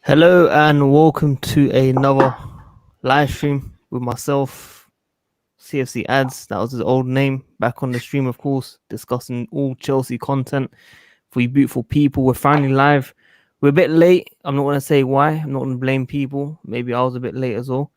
Hello and welcome to another live stream with myself, CFC Ads. That was his old name. Back on the stream, of course, discussing all Chelsea content for you beautiful people. We're finally live. We're a bit late. I'm not going to say why. I'm not going to blame people. Maybe I was a bit late as well.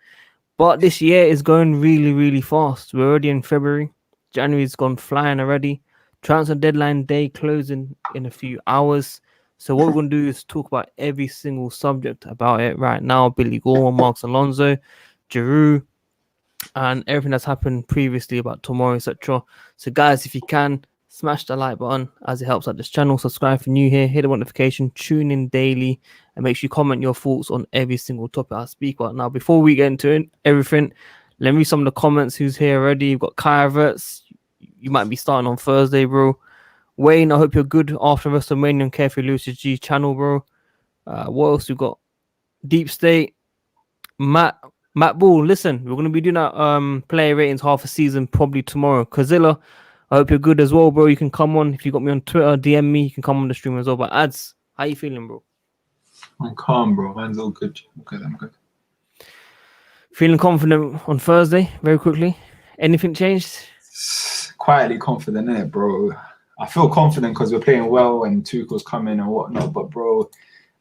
But this year is going really, really fast. We're already in February. January's gone flying already. Transfer deadline day closing in a few hours. So what we're going to do is talk about every single subject about it right now. Billy Gilmour, Marcos Alonso, Giroud, and everything that's happened previously about tomorrow, etc. So guys, if you can, smash the like button as it helps out this channel. Subscribe if you're new here, hit the notification, tune in daily, and make sure you comment your thoughts on every single topic I speak about. Now, before we get into everything, let me read some of the comments who's here already. You've got Havertz. You might be starting on Thursday, bro. Wayne, I hope you're good after WrestleMania on carefreelewis G channel, bro. What else we got? Deep State. Matt Ball, listen, we're gonna be doing that player ratings half a season probably tomorrow. Kazilla, I hope you're good as well, bro. You can come on if you got me on Twitter, DM me, you can come on the stream as well. But Ads, how you feeling, bro? I'm calm, bro. Mine's all good. I'm good. Feeling confident on Thursday, very quickly. Anything changed? Quietly confident in it, bro. I feel confident because we're playing well and Tuchel's coming and whatnot. But bro,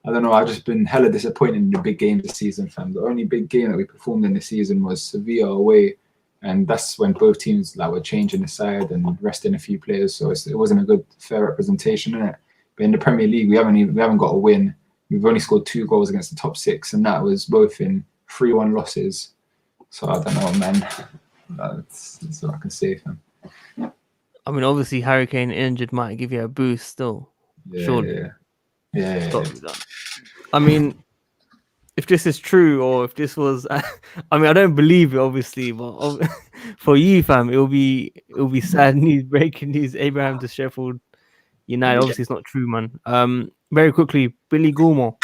I don't know. I've just been hella disappointed in the big games this season, fam. The only big game that we performed in the season was Sevilla away, and that's when both teams were changing the side and resting a few players. So it wasn't a good, fair representation in it. But in the Premier League, we haven't got a win. We've only scored 2 goals against the top 6, and that was both in 3-1 losses. So I don't know, man. That's all I can say, fam. I mean, obviously, Harry Kane injured might give you a boost still. Yeah, surely. Yeah. I mean, if this is true or if this was, I mean, I don't believe it, obviously, but for you, fam, it'll be sad news, breaking news. Abraham to Sheffield United. Obviously, it's not true, man. Very quickly, Billy Gilmour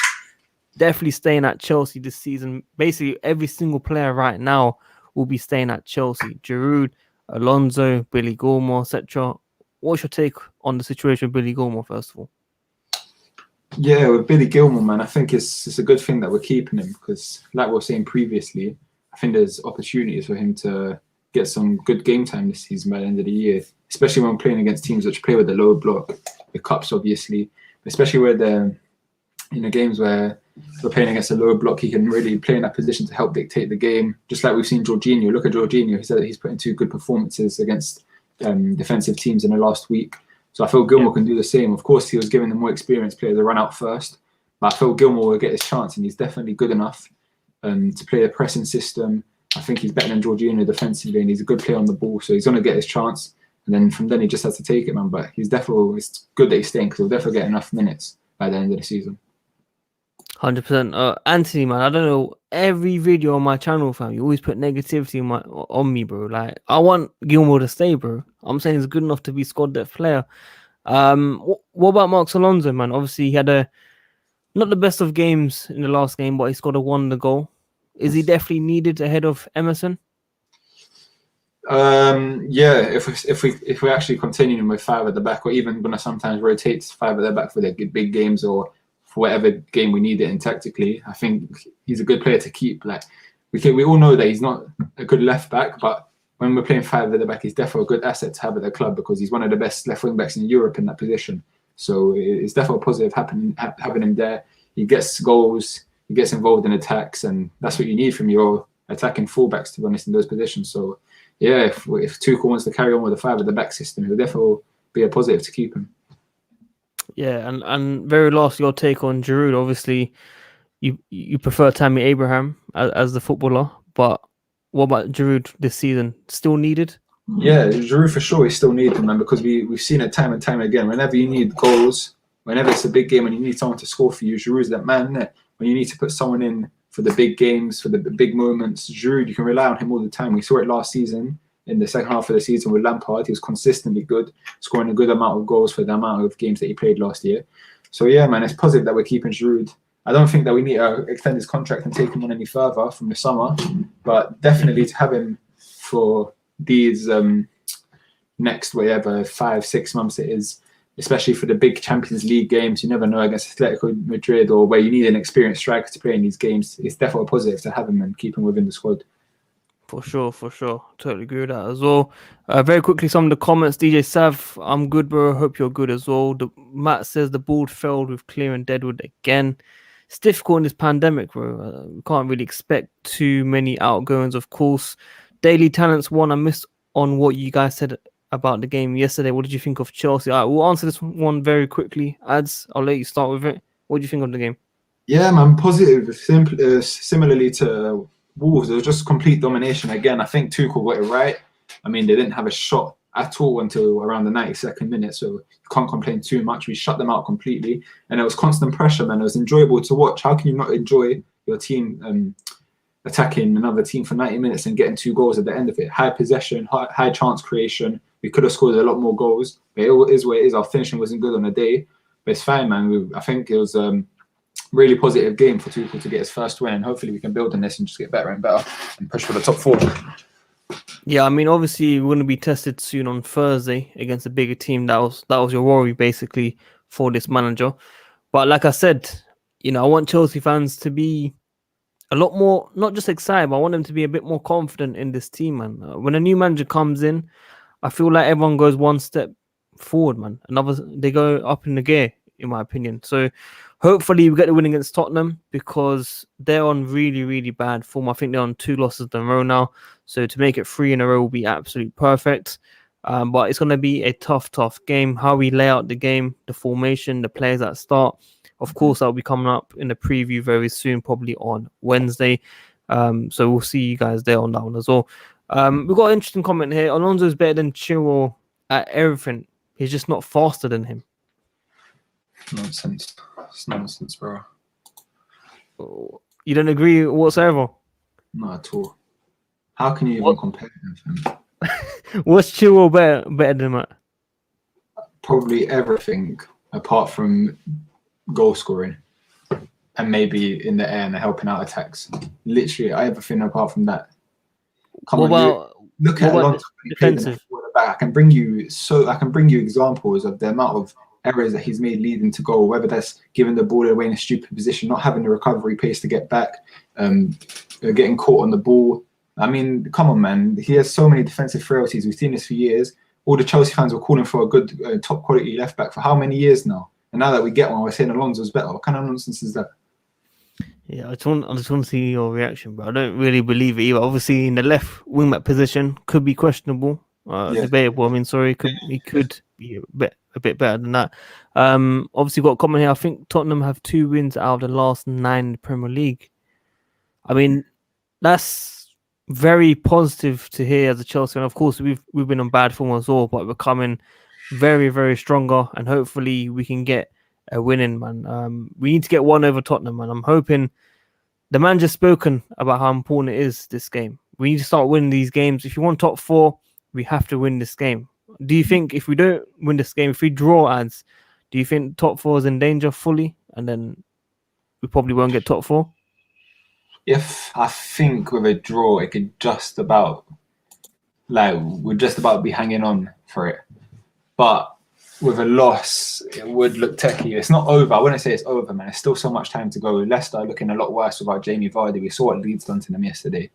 definitely staying at Chelsea this season. Basically, every single player right now will be staying at Chelsea. Giroud, Alonso, Billy Gilmour, etc. What's your take on the situation with Billy Gilmour, first of all? Yeah, with Billy Gilmour, man, I think it's a good thing that we're keeping him because, like we were saying previously, I think there's opportunities for him to get some good game time this season by the end of the year, especially when playing against teams which play with the low block, the cups, obviously, especially where they're in the games where we're playing against a low block, he can really play in that position to help dictate the game. Just like we've seen Jorginho. Look at Jorginho. He said that he's put in 2 good performances against defensive teams in the last week. So I feel Gilmour can do the same. Of course, he was giving the more experienced player the run out first, but I feel Gilmour will get his chance, and he's definitely good enough to play the pressing system. I think he's better than Jorginho defensively, and he's a good player on the ball, so he's going to get his chance. And then from then, he just has to take it, man. But it's good that he's staying because he'll definitely get enough minutes by the end of the season. 100%. Anthony, man, I don't know. Every video on my channel, fam, you always put negativity on me, bro. Like, I want Gilmour to stay, bro. I'm saying he's good enough to be squad depth player. What about Marcos Alonso, man? Obviously, he had not the best of games in the last game, but he scored a wonder goal. Is he definitely needed ahead of Emerson? Yeah, if we actually continue with 5 at the back, or even gonna sometimes rotate 5 at the back for the big games or for whatever game we need it in tactically, I think he's a good player to keep. Like we all know that he's not a good left back, but when we're playing 5 at the back, he's definitely a good asset to have at the club because he's one of the best left wing backs in Europe in that position. So it's definitely positive having him there. He gets goals, he gets involved in attacks, and that's what you need from your attacking fullbacks, to be honest, in those positions. So yeah, if Tuchel wants to carry on with the 5 at the back system, it'll definitely be a positive to keep him. Yeah, and very last, your take on Giroud. Obviously, you prefer Tammy Abraham as the footballer, but what about Giroud this season? Still needed? Yeah, Giroud for sure is still needed, man, because we've seen it time and time again. Whenever you need goals, whenever it's a big game and you need someone to score for you, Giroud's that man there. When you need to put someone in for the big games, for the big moments, Giroud, you can rely on him all the time. We saw it last season. In the second half of the season with Lampard, he was consistently good, scoring a good amount of goals for the amount of games that he played last year. So yeah, man, it's positive that we're keeping Giroud. I don't think that we need to extend his contract and take him on any further from the summer, but definitely to have him for these next 5-6 months it is, especially for the big Champions League games. You never know against Atletico Madrid or where you need an experienced striker to play in these games. It's definitely a positive to have him and keep him within the squad. For sure, for sure. Totally agree with that as well. Very quickly, some of the comments. DJ Sav, I'm good, bro. Hope you're good as well. Matt says the board failed with clearing Deadwood again. It's difficult in this pandemic, bro. We can't really expect too many outgoings, of course. Daily Talents one, I missed on what you guys said about the game yesterday. What did you think of Chelsea? All right, we'll answer this one very quickly. Ads, I'll let you start with it. What do you think of the game? Yeah, man, positive. Similarly to Wolves, it was just complete domination again. I think Tuchel got it right. I mean, they didn't have a shot at all until around the 92nd minute, so you can't complain too much. We shut them out completely, and it was constant pressure, man. It was enjoyable to watch. How can you not enjoy your team attacking another team for 90 minutes and getting 2 goals at the end of it? High possession, high chance creation. We could have scored a lot more goals, but it is what it is. Our finishing wasn't good on the day, but it's fine, man. I think it was really positive game for Tuchel to get his first win, and hopefully we can build on this and just get better and better and push for the top 4. Yeah, I mean, obviously we're going to be tested soon on Thursday against a bigger team. That was your worry basically for this manager. But like I said, you know, I want Chelsea fans to be a lot more, not just excited, but I want them to be a bit more confident in this team, man. When a new manager comes in, I feel like everyone goes one step forward, man. They go up in the gear, in my opinion. So hopefully we get the win against Tottenham because they're on really, really bad form. I think they're on 2 losses in a row now. So to make it 3 in a row will be absolutely perfect. But it's going to be a tough game. How we lay out the game, the formation, the players that start. Of course, that'll be coming up in the preview very soon, probably on Wednesday. So we'll see you guys there on that one as well. We've got an interesting comment here. Alonso's better than Chilwell at everything. He's just not faster than him. Nonsense. It's nonsense, bro. You don't agree whatsoever? Not at all. How can you even compare them? What's Chilwell better than that? Probably everything apart from goal scoring and maybe in the air and helping out attacks. Literally everything apart from that. Look at Alonso defensive. I can bring you examples of the amount of errors that he's made leading to goal, whether that's giving the ball away in a stupid position, not having the recovery pace to get back, getting caught on the ball. I mean, come on, man. He has so many defensive frailties. We've seen this for years. All the Chelsea fans were calling for a good, top quality left back for how many years now? And now that we get one, we're saying Alonso's better. What kind of nonsense is that? Yeah, I just want to see your reaction, bro. I don't really believe it either. Obviously, in the left wing back position, could be questionable, debatable. I mean, sorry, he could be a bit better than that. Obviously, got a comment here. I think Tottenham have 2 wins out of the last 9 in the Premier League. I mean, that's very positive to hear as a Chelsea. And of course, we've been on bad form as well, but we're coming very, very stronger, and hopefully we can get a win in, man. We need to get 1 over Tottenham, man. I'm hoping the manager's spoken about how important it is, this game. We need to start winning these games. If you want top 4, we have to win this game. Do you think if we don't win this game, if we draw ads, do you think top 4 is in danger fully, and then we probably won't get top 4? If I think with a draw, it could just about, we'd just about be hanging on for it. But with a loss, it would look techie. It's not over. I wouldn't say it's over, man. There's still so much time to go. Leicester are looking a lot worse without Jamie Vardy. We saw what Leeds done to them yesterday.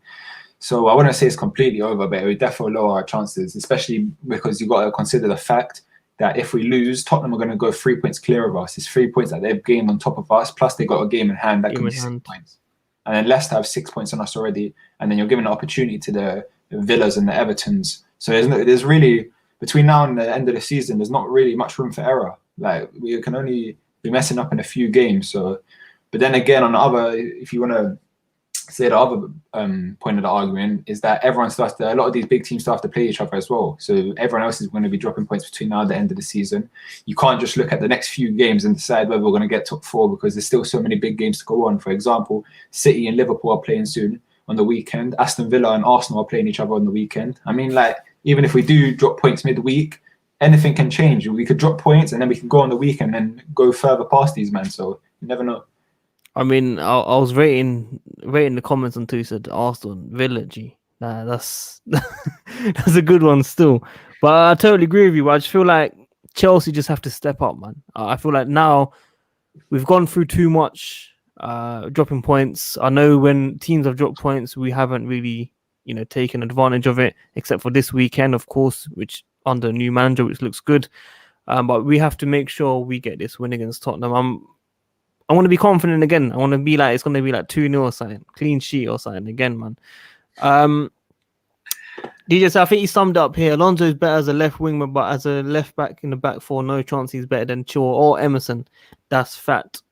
So I wouldn't say it's completely over, but it would definitely lower our chances, especially because you've got to consider the fact that if we lose, Tottenham are going to go 3 points clear of us. It's 3 points that they've gained on top of us, plus they got a game in hand that could be 6 points. And then Leicester have 6 points on us already, and then you're giving an opportunity to the Villas and the Evertons. So there's really, between now and the end of the season, there's not really much room for error. We can only be messing up in a few games. So, but then again, on the other, if you want to say the other point of the argument is that a lot of these big teams still have to play each other as well. So everyone else is going to be dropping points between now and the end of the season. You can't just look at the next few games and decide whether we're going to get top 4 because there's still so many big games to go on. For example, City and Liverpool are playing soon on the weekend. Aston Villa and Arsenal are playing each other on the weekend. I mean, even if we do drop points midweek, anything can change. We could drop points and then we can go on the weekend and go further past these men. So you never know. I mean, I was rating the comments on Twitter, said Arsenal Villa. That's that's a good one still. But I totally agree with you. I just feel like Chelsea just have to step up, man. I feel like now we've gone through too much dropping points. I know when teams have dropped points, we haven't really, taken advantage of it, except for this weekend, of course, which under a new manager, which looks good. But we have to make sure we get this win against Tottenham. I want to be confident again. I want to be like it's going to be like 2-0 or something, clean sheet or something again, man. DJ, so I think he summed up here. Alonso is better as a left winger, but as a left back in the back four, no chance he's better than Chua or Emerson. That's fact.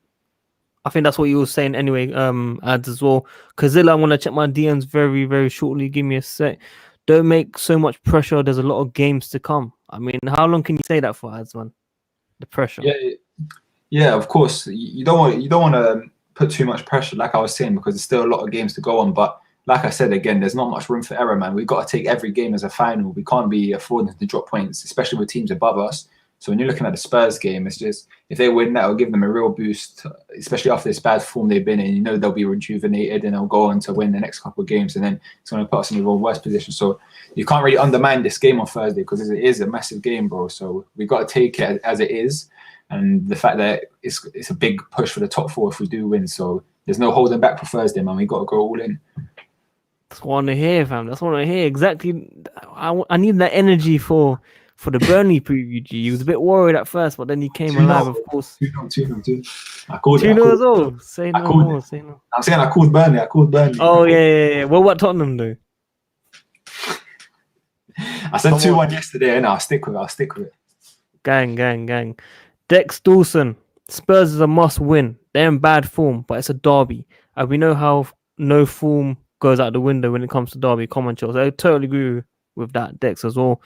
I think that's what you were saying anyway, ads as well. Kazilla, I'm going to check my DMs very, very shortly. Give me a sec. Don't make so much pressure. There's a lot of games to come. I mean, how long can you say that for, ads, man? The pressure. Yeah, of course. You don't want to put too much pressure, like I was saying, because there's still a lot of games to go on. But like I said, again, there's not much room for error, man. We've got to take every game as a final. We can't be affording to drop points, especially with teams above us. So when you're looking at the Spurs game, it's just, if they win, that will give them a real boost, especially after this bad form they've been in. They'll be rejuvenated and they'll go on to win the next couple of games, and then it's going to put us in a real worse position. So you can't really undermine this game on Thursday because it is a massive game, bro. So we've got to take it as it is. And the fact that it's a big push for the top four if we do win. So there's no holding back for Thursday, man. We've got to go all in. That's what I want to hear, fam. That's what I want to hear. Exactly. I need that energy for the Burnley preview. He was a bit worried at first, but then he came alive, of course. 2-0. I called 2-0 as well. Say no more. Say no. I'm saying I called Burnley. Oh, yeah. Well, what Tottenham do? I said 2-1 yesterday, and I'll stick with it. Gang. Dex Dawson. Spurs is a must win. They're in bad form, but it's a derby. And we know how no form goes out the window when it comes to derby. Come on, Chelsea. I totally agree with that, Dex, as well.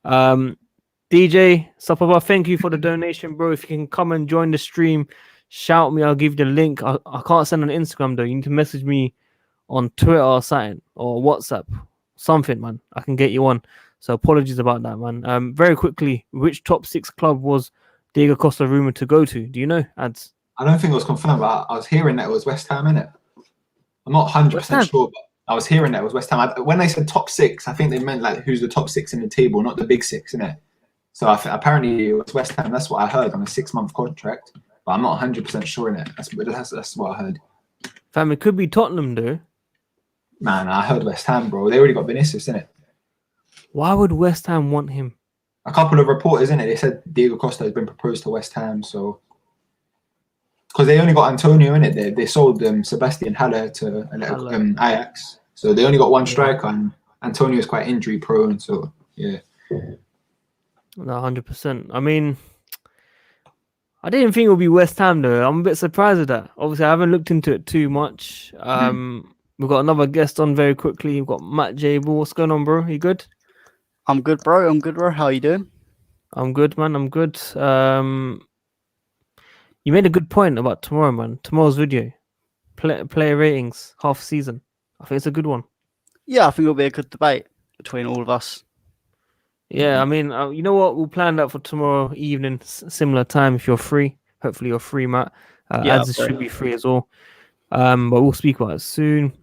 DJ Sapapa, thank you for the donation, bro. If you can come and join the stream, shout me. I'll give you the link. I can't send on Instagram, though. You need to message me on Twitter or something, or WhatsApp. Something, man. I can get you on. So apologies about that, man. Very quickly, which top 6 club was Diego Costa rumored to go to? Do you know, ads? I don't think it was confirmed, but I was hearing that it was West Ham, innit? I'm not 100% sure, but I was hearing that it was West Ham. When they said top 6, I think they meant like who's the top 6 in the table, not the big 6, innit? So apparently it was West Ham. That's what I heard on a 6-month contract, but I'm not 100% sure in it. That's what I heard. Fam, it could be Tottenham, though. Man, I heard West Ham, bro. They already got Vinicius, innit? Why would West Ham want him? A couple of reporters, innit? They said Diego Costa has been proposed to West Ham, so because they only got Antonio in it, they sold Sebastian Haller to Ajax, so they only got one striker, and Antonio is quite injury prone. So yeah, no, 100%. I mean, I didn't think it would be West Ham though. I'm a bit surprised at that. Obviously, I haven't looked into it too much. We've got another guest on very quickly. We've got Matt Jable. What's going on, bro? You good? I'm good, bro. How are you doing? I'm good, man. I'm good. You made a good point about tomorrow, man. Tomorrow's video, player ratings, half season. I think it's a good one. Yeah, I think it'll be a good debate between all of us. Yeah, I mean, you know what? We'll plan that for tomorrow evening, similar time if you're free. Hopefully you're free, Matt. Ads should be free as well. But we'll speak about it soon.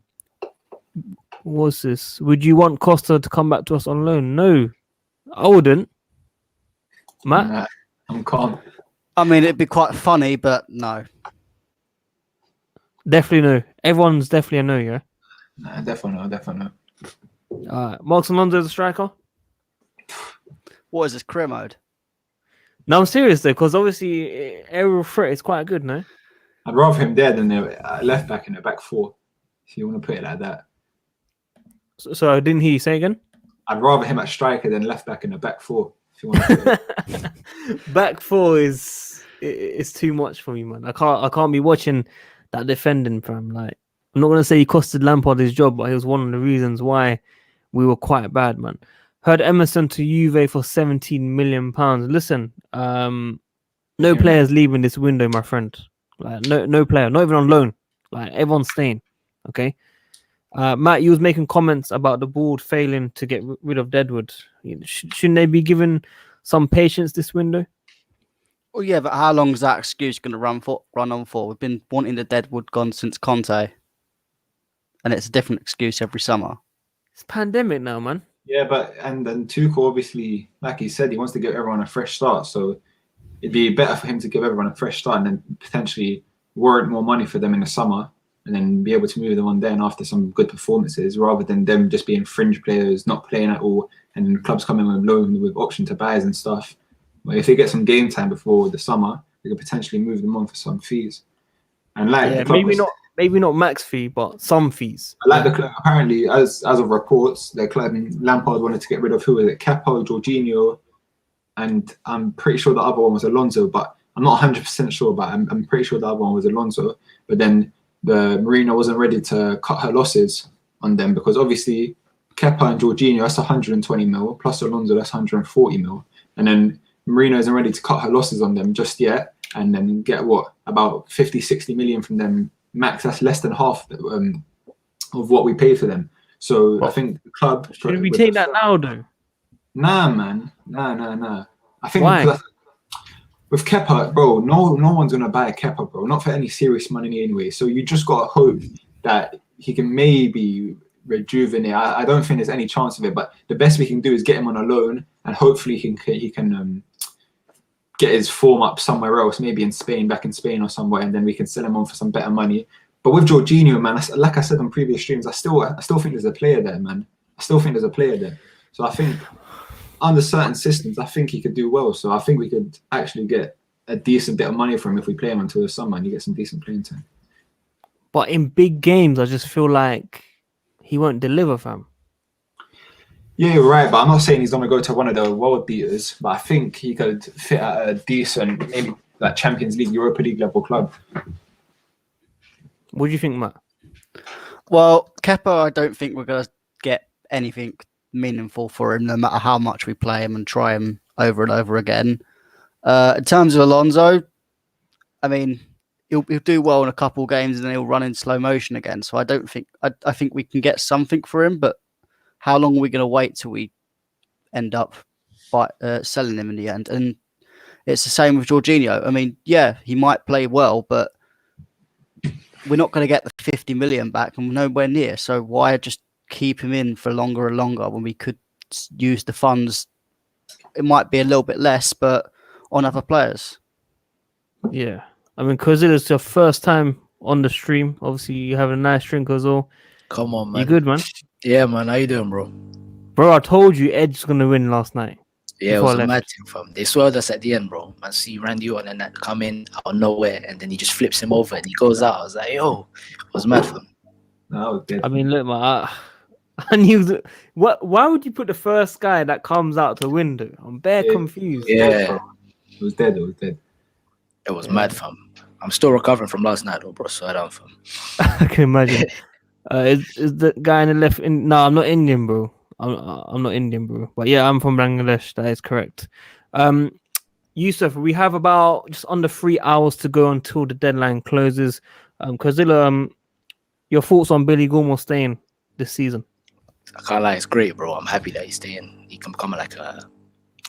What's this? Would you want Costa to come back to us on loan? No, I wouldn't. Matt? Nah, I'm calm. I mean, it'd be quite funny, but no. Definitely no. Everyone's definitely a no, yeah? Nah, definitely no. Marcos Alonso is a striker? What is this, career mode? No, I'm serious though, because obviously aerial threat is quite good, no? I'd rather him there than the left back in the back four, if you want to put it like that. So didn't he say again? I'd rather him at striker than left back in the back four, if you want to put it. Back four is too much for me, man. I can't be watching that defending from. Like, I'm not gonna say he costed Lampard his job, but he was one of the reasons why we were quite bad, man. Heard Emerson to Juve for £17 million. Listen, no players leaving this window, my friend. Like, no player, not even on loan. Like, everyone's staying. Okay. Matt, you was making comments about the board failing to get rid of Deadwood. Shouldn't they be given some patience this window? Well, yeah, but how long is that excuse going to run on for? We've been wanting the Deadwood gone since Conte, and it's a different excuse every summer. It's pandemic now, man. Yeah, but and then Tuchel obviously, like he said, he wants to give everyone a fresh start. So it'd be better for him to give everyone a fresh start and then potentially warrant more money for them in the summer and then be able to move them on then after some good performances, rather than them just being fringe players, not playing at all, and then clubs coming with loan with option to buys and stuff. But if they get some game time before the summer, they could potentially move them on for some fees. And like Yeah, the club maybe not max fee, but some fees. like the club, apparently, as of reports, the club Lampard wanted to get rid of who was it, Kepa, Jorginho, and I'm pretty sure the other one was Alonso, but I'm not 100% sure. But I'm pretty sure the other one was Alonso. But then the Marina wasn't ready to cut her losses on them because obviously Kepa and Jorginho, that's 120 mil plus Alonso, that's 140 mil, and then Marina isn't ready to cut her losses on them just yet, and then get what about 50-60 million from them max. That's less than half of what we paid for them. So I think the club Should we take that now though? Nah, man, nah. I think Why? with Kepa, bro, no one's gonna buy a Kepa, bro. Not for any serious money anyway. So you just gotta hope that he can maybe rejuvenate. I don't think there's any chance of it, but the best we can do is get him on a loan, and hopefully he can get his form up somewhere else, maybe in Spain, back in Spain or somewhere, and then we can sell him on for some better money. But with Jorginho, man, like I said on previous streams, I still think there's a player there, man. I still think there's a player there. So I think under certain systems, I think he could do well. So I think we could actually get a decent bit of money from him if we play him until the summer and you get some decent playing time. But in big games, I just feel like he won't deliver, fam. Yeah, you're right. But I'm not saying he's going to go to one of the world beaters. But I think he could fit at a decent, maybe like Champions League, Europa League level club. What do you think, Matt? Well, Kepa, I don't think we're going to get anything meaningful for him, no matter how much we play him and try him over and over again. In terms of Alonso, I mean, he'll do well in a couple games and then he'll run in slow motion again. So I don't think I think we can get something for him, but how long are we going to wait till we end up selling him in the end? And it's the same with Jorginho. I mean, yeah, he might play well, but we're not going to get the 50 million back and we're nowhere near. So why just keep him in for longer and longer when we could use the funds? It might be a little bit less, but on other players. Yeah. I mean, because it is your first time on the stream. Obviously, you have a nice drink as well. Come on, man. You good, man? Yeah, man. How you doing, bro? Bro, I told you Edge's going to win last night. Yeah, it was a mad thing, fam. They swerved us at the end, bro. Man, see Randy Orton and that come in out of nowhere, and then he just flips him over and he goes out. I was like, yo, it was mad, fam. No, I mean, look, man, I knew that. Why would you put the first guy that comes out to win, though? I'm bare confused. Yeah. It was dead. It was mad, fam. I'm still recovering from last night, though, bro. So I don't, fam. I can imagine. Is the guy in the left? No, I'm not Indian, bro. I'm not Indian, bro. But yeah, I'm from Bangladesh. That is correct. Yusuf, we have about just under 3 hours to go until the deadline closes. Kazilla, your thoughts on Billy Gilmour staying this season? I can't lie, it's great, bro. I'm happy that he's staying. He can become like a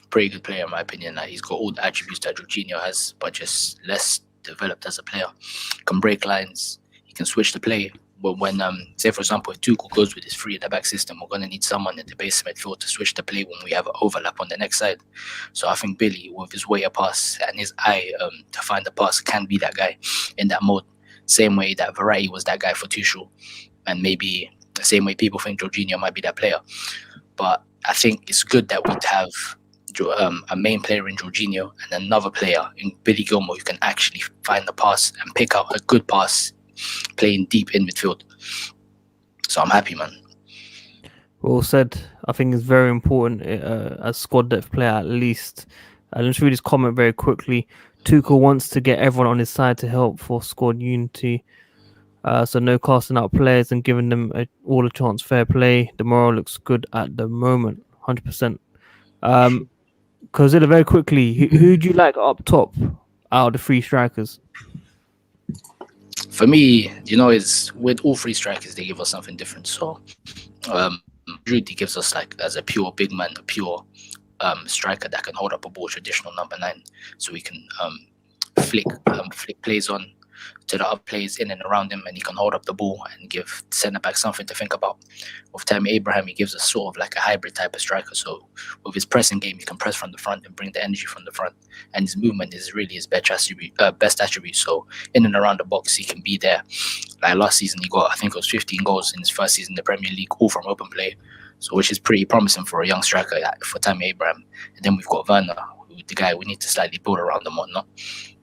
pretty good player, in my opinion. Like, he's got all the attributes that Jorginho has, but just less developed as a player. Can break lines. He can switch the play. But when, say for example, if Tuchel goes with his three at the back system, we're going to need someone in the base midfield to switch the play when we have an overlap on the next side. So I think Billy, with his way of pass and his eye to find the pass, can be that guy in that mode. Same way that Variety was that guy for Tuchel, and maybe the same way people think Jorginho might be that player. But I think it's good that we'd have a main player in Jorginho and another player in Billy Gilmour who can actually find the pass and pick out a good pass, playing deep in midfield. So I'm happy, man. Well said. I think it's very important as squad depth player at least. Let's read this comment very quickly. Tuchel wants to get everyone on his side to help for squad unity. So no casting out players and giving them all a chance. Fair play. The morale looks good at the moment. 100%. Kozilla, very quickly, who do you like up top out of the three strikers? For me, it's with all three strikers, they give us something different. So Rudy gives us, like, as a pure big man, a pure striker that can hold up a ball, traditional number 9. So we can flick plays on. to the other players in and around him, and he can hold up the ball and give centre back something to think about. With Tammy Abraham, he gives us sort of like a hybrid type of striker. So with his pressing game, he can press from the front and bring the energy from the front, and his movement is really his best attribute. So in and around the box, he can be there. Like last season, he got, I think it was 15 goals in his first season in the Premier League, all from open play. So which is pretty promising for a young striker, for Tammy Abraham. And then we've got Werner, the guy we need to slightly build around him on, not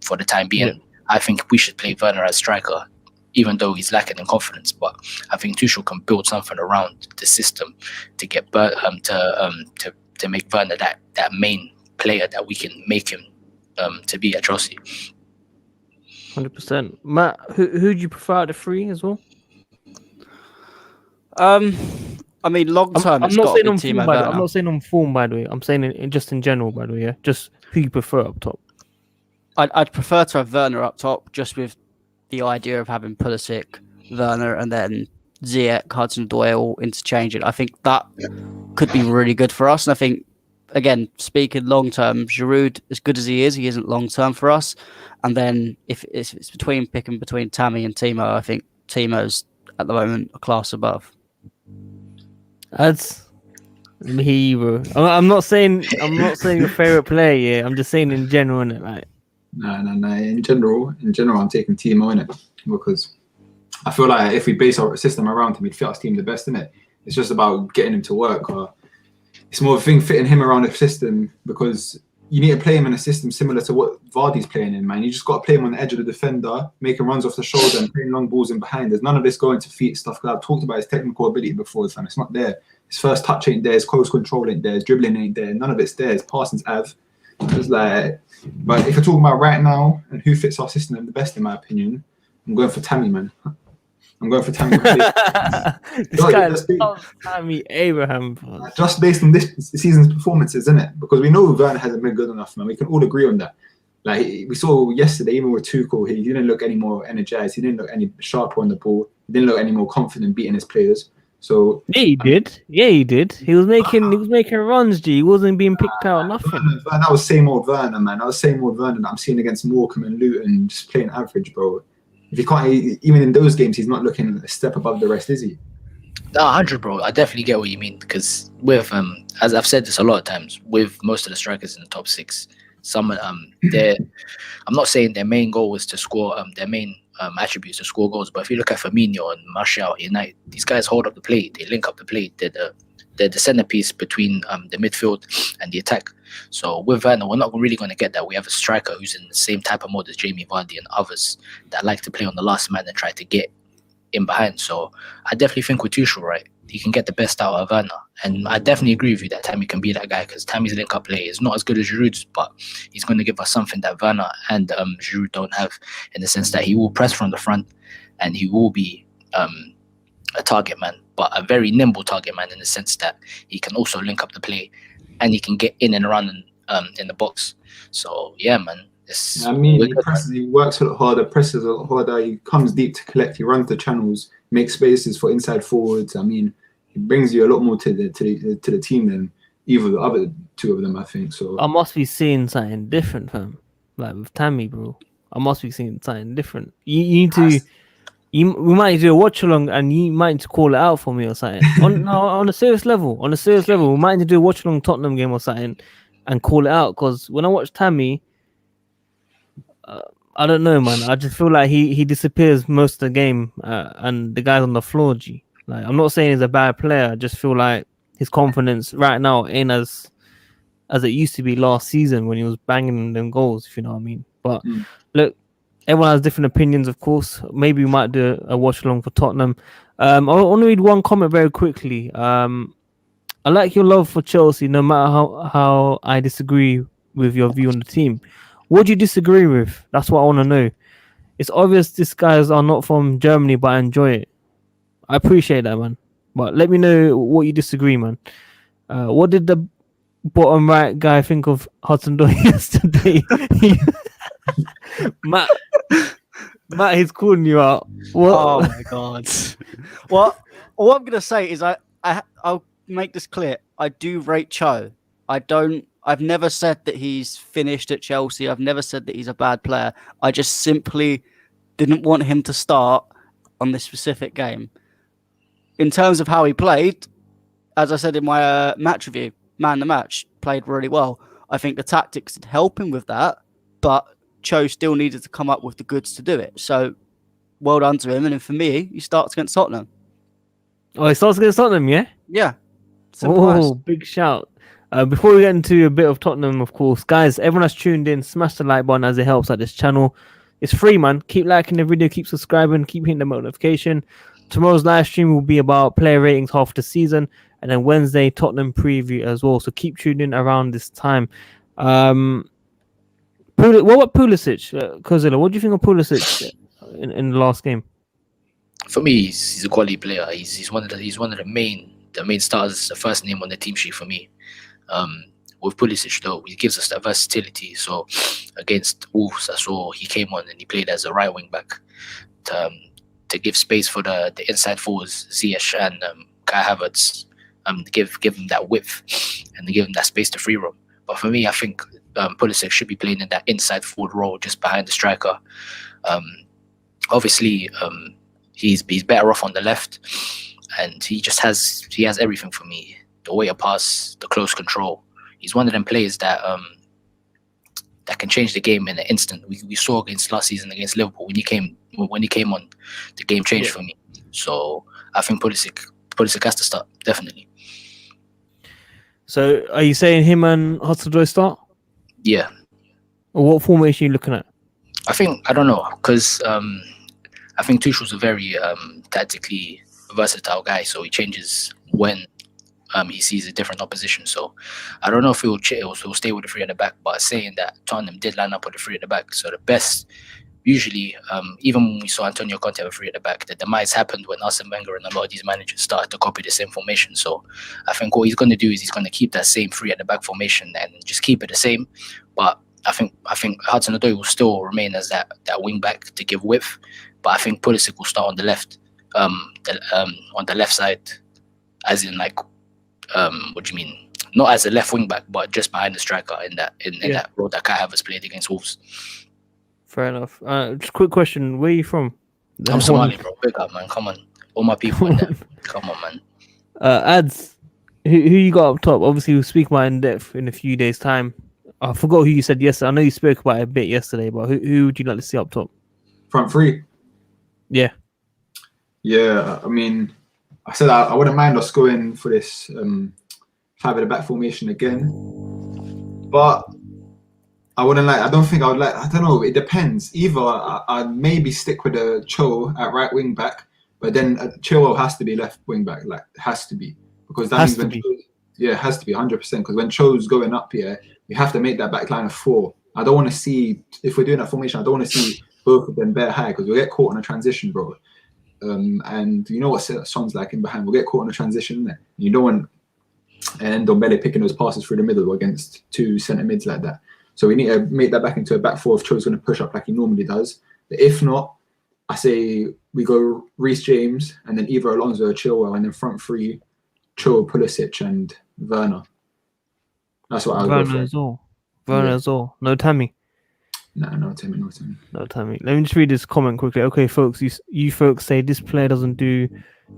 for the time being. Yeah. I think we should play Werner as striker, even though he's lacking in confidence. But I think Tuchel can build something around the system to get to make Werner that main player that we can make him to be at Chelsea. 100%. Matt, who do you prefer out of the three as well? I mean, long term, I'm not saying on form, by the way. I'm not saying on form, by the way. I'm saying just in general, by the way. Yeah, just who you prefer up top. I'd prefer to have Werner up top, just with the idea of having Pulisic, Werner, and then Ziyech, Hudson-Odoi all interchanging. I think that could be really good for us. And I think, again, speaking long term, Giroud, as good as he isn't long term for us. And then if it's picking between Tammy and Timo, I think Timo's at the moment a class above. That's me, bro. I'm not saying your favorite player. Yeah, I'm just saying in general, innit? Like, no. In general, I'm taking Timo in it because I feel like if we base our system around him, he'd fit our team the best in it. It's just about getting him to work, or it's more of a thing fitting him around the system, because you need to play him in a system similar to what Vardy's playing in, man. You just got to play him on the edge of the defender, making runs off the shoulder and playing long balls in behind. There's none of this going to feet stuff, because I've talked about his technical ability before, fam. It's not there. His first touch ain't there. His close control ain't there. His dribbling ain't there. None of it's there. His passing's It's like, but if you're talking about right now and who fits our system the best, in my opinion, I'm going for Tammy, man. I'm going for Tammy. Tammy Abraham. Just based on this season's performances, isn't it? Because we know Werner hasn't been good enough, man. We can all agree on that. Like we saw yesterday, even with Tuchel, he didn't look any more energized. He didn't look any sharper on the ball. He didn't look any more confident beating his players. So yeah, he did. He was making runs. G, he wasn't being picked out. Nothing. That was same old Werner, man. That was same old Werner that I'm seeing against Morecambe and Luton, just playing average, bro. If he can't, even in those games, he's not looking a step above the rest, is he? 100, bro. I definitely get what you mean, because with as I've said this a lot of times, with most of the strikers in the top six, some I'm not saying their main goal was to score. Their main attributes to score goals, but if you look at Firmino and Martial, United, these guys hold up the play. They link up the play. They're the centerpiece between the midfield and the attack. So with Werner, we're not really going to get that. We have a striker who's in the same type of mode as Jamie Vardy and others that like to play on the last man and try to get in behind. So I definitely think with Tuchel, right, he can get the best out of Werner. And I definitely agree with you that Tammy can be that guy, because Tammy's link-up play is not as good as Giroud's, but he's going to give us something that Werner and Giroud don't have, in the sense that he will press from the front and he will be a target man, but a very nimble target man, in the sense that he can also link up the play and he can get in and around in the box. So yeah, man. He works a lot harder, presses a lot harder. He comes deep to collect. He runs the channels, makes spaces for inside forwards. I mean, he brings you a lot more to the team than either the other two of them, I think. So I must be seeing something different, fam. Like with Tammy, bro. I must be seeing something different. You need to. We might do a watch along, and you might need to call it out for me or something. on a serious level, we might need to do a watch along Tottenham game or something, and call it out. Because when I watch Tammy, I don't know, man. I just feel like he disappears most of the game, and the guy's on the floor. G. Like, I'm not saying he's a bad player. I just feel like his confidence right now ain't as it used to be last season when he was banging them goals. If you know what I mean. But look. Everyone has different opinions, of course. Maybe we might do a watch along for Tottenham. I want to read one comment very quickly. I like your love for Chelsea, no matter how I disagree with your view on the team. What do you disagree with? That's what I want to know. It's obvious these guys are not from Germany, but I enjoy it. I appreciate that, man. But let me know what you disagree, man. What did the bottom right guy think of Hudson-Odoi yesterday? Matt, he's calling you out. What? Oh my god! Well, all I'm gonna say is I'll make this clear. I do rate Cho. I've never said that he's finished at Chelsea. I've never said that he's a bad player. I just simply didn't want him to start on this specific game. In terms of how he played, as I said in my match review, man the match, played really well. I think the tactics did help him with that, but Cho still needed to come up with the goods to do it. So well done to him. And then for me, he starts against Tottenham. Oh, he starts against Tottenham, yeah? Yeah. Oh, big shout. Before we get into a bit of Tottenham, of course, guys, everyone that's tuned in, smash the like button as it helps out this channel. It's free, man. Keep liking the video, keep subscribing, keep hitting the notification. Tomorrow's live stream will be about player ratings half the season, and then Wednesday, Tottenham preview as well. So keep tuning in around this time. What about Pulisic? Kozilla, what do you think of Pulisic in the last game? For me, he's a quality player. He's one of the main starters, the first name on the team sheet for me. With Pulisic though, he gives us that versatility. So against Wolves, I saw he came on and he played as a right wing back to give space for the inside forwards, Ziyech and Kai Havertz, give him that width and give him that space to free roam. But for me, I think Pulisic should be playing in that inside forward role, just behind the striker. Obviously, he's better off on the left, and he has everything for me. The way to pass, the close control. He's one of them players that can change the game in an instant. We saw against last season against Liverpool when he came on, the game changed for me. So I think Pulisic has to start, definitely. So are you saying him and hudson-odoi start? Yeah. Or what formation are you looking at? I don't know, because I think Tuchel's a very tactically versatile guy, so he changes when he sees a different opposition. So I don't know if he'll stay with the three at the back, but saying that Tottenham did line up with the three at the back. So the best, usually, even when we saw Antonio Conte with three at the back, the demise happened when Arsene Wenger and a lot of these managers started to copy the same formation. So I think what he's going to do is he's going to keep that same three at the back formation and just keep it the same. But I think Hudson-Odoi will still remain as that wing back to give width. But I think Pulisic will start on the left, on the left side, as in like, what do you mean? Not as a left wing back, but just behind the striker in that role that Kai Havertz played against Wolves. Fair enough. Just a quick question: where are you from? I'm Somali, bro. Big up, man. Come on, all my people in there. Come on, man. Ads, who you got up top? Obviously, we'll speak about in depth in a few days' time. I forgot who you said yesterday. I know you spoke about it a bit yesterday, but who would you like to see up top? Front three. Yeah. Yeah, I mean, I said I wouldn't mind us going for this five at the back formation again, but I don't think I would like. I don't know. It depends. Either I'd maybe stick with a Cho at right wing back, but then Chilwell has to be left wing back. Like has to be, because that means when it has to be 100%. Because when Cho's going up here, you have to make that back line of four. I don't want to see, if we're doing that formation, I don't want to see both of them bare high, because we'll get caught on a transition, bro. And you know what Son's like in behind. We'll get caught on a transition there. You don't want Ndombele picking those passes through the middle against two centre mids like that. So we need to make that back into a back four if Cho's going to push up like he normally does. But if not, I say we go Reece James and then either Alonso or Chilwell, and then front three, Cho, Pulisic and Werner. That's what I would go for. Werner as well. No Tammy. No Tammy. No Tammy. Let me just read this comment quickly. Okay, folks, you folks say this player doesn't do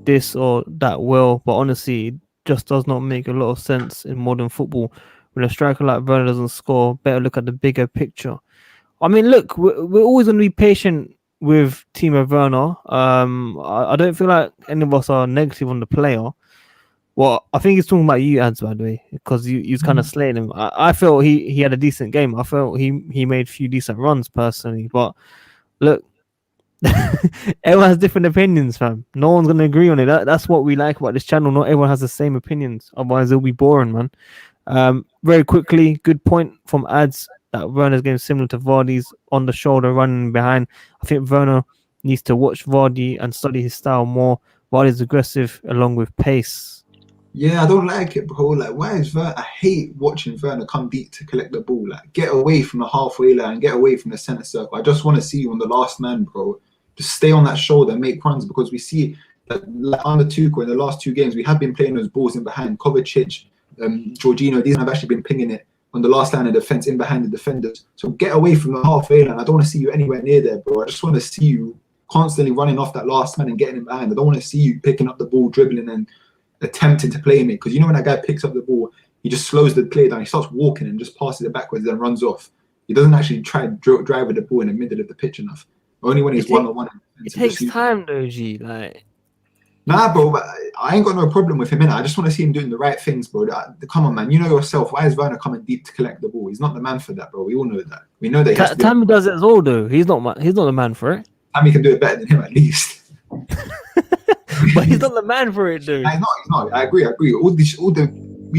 this or that well, but honestly, it just does not make a lot of sense in modern football. When a striker like Werner doesn't score, better look at the bigger picture. I mean, look, we're always going to be patient with Timo Werner. I don't feel like any of us are negative on the player. Well, I think he's talking about you, Ads, by the way, because you was kind of slaying him. I felt he had a decent game. I felt he made a few decent runs personally. But look, everyone has different opinions, fam. No one's going to agree on it. That's what we like about this channel. Not everyone has the same opinions. Otherwise, it'll be boring, man. Very quickly, good point from Ads that Werner's game similar to Vardy's, on the shoulder, running behind. I think Werner needs to watch Vardy and study his style more. Vardy's aggressive along with pace. Yeah, I don't like it, bro. Like, why is Werner? I hate watching Werner come deep to collect the ball. Like, get away from the halfway line, get away from the centre circle. I just want to see you on the last man, bro. Just stay on that shoulder and make runs, because we see that like, under Tuchel in the last two games, we have been playing those balls in behind. Kovacic, Jorginho, these have actually been pinging it on the last line of defense, in behind the defenders. So get away from the halfway line. I don't want to see you anywhere near there, bro. I just want to see you constantly running off that last man and getting in behind. I don't want to see you picking up the ball, dribbling and attempting to play me. Because you know when that guy picks up the ball, he just slows the play down. He starts walking and just passes it backwards, then runs off. He doesn't actually try and drive with the ball in the middle of the pitch enough. Only when he's one-on-one. It takes time though, G. Like, nah, bro, but I ain't got no problem with him, innit? I just want to see him doing the right things, bro. Come on, man. You know yourself. Why is Werner coming deep to collect the ball? He's not the man for that, bro. We all know that. We know that. Tammy does it as well, though. He's not the man for it. Tammy can do it better than him, at least. But he's not the man for it, though. Nah, he's not. I agree. We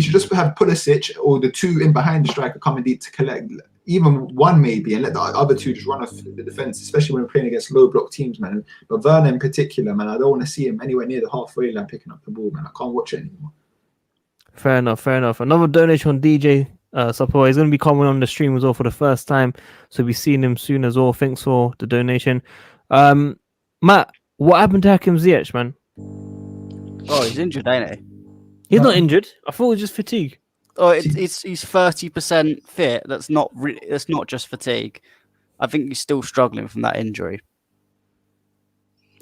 should just have Pulisic or the two in behind the striker coming deep to collect. Even one maybe, and let the other two just run off the defense, especially when we're playing against low block teams, man. But Werner in particular, man, I don't want to see him anywhere near the halfway line picking up the ball, man. I can't watch it anymore. Fair enough. Another donation on DJ Support. He's going to be coming on the stream as well for the first time, so we'll be seeing him soon as well. Thanks for the donation. Matt, what happened to Hakim Ziyech, man? Oh, he's injured, ain't he? He's not injured. I thought it was just fatigue. Oh, he's 30% fit. That's not just fatigue. I think he's still struggling from that injury.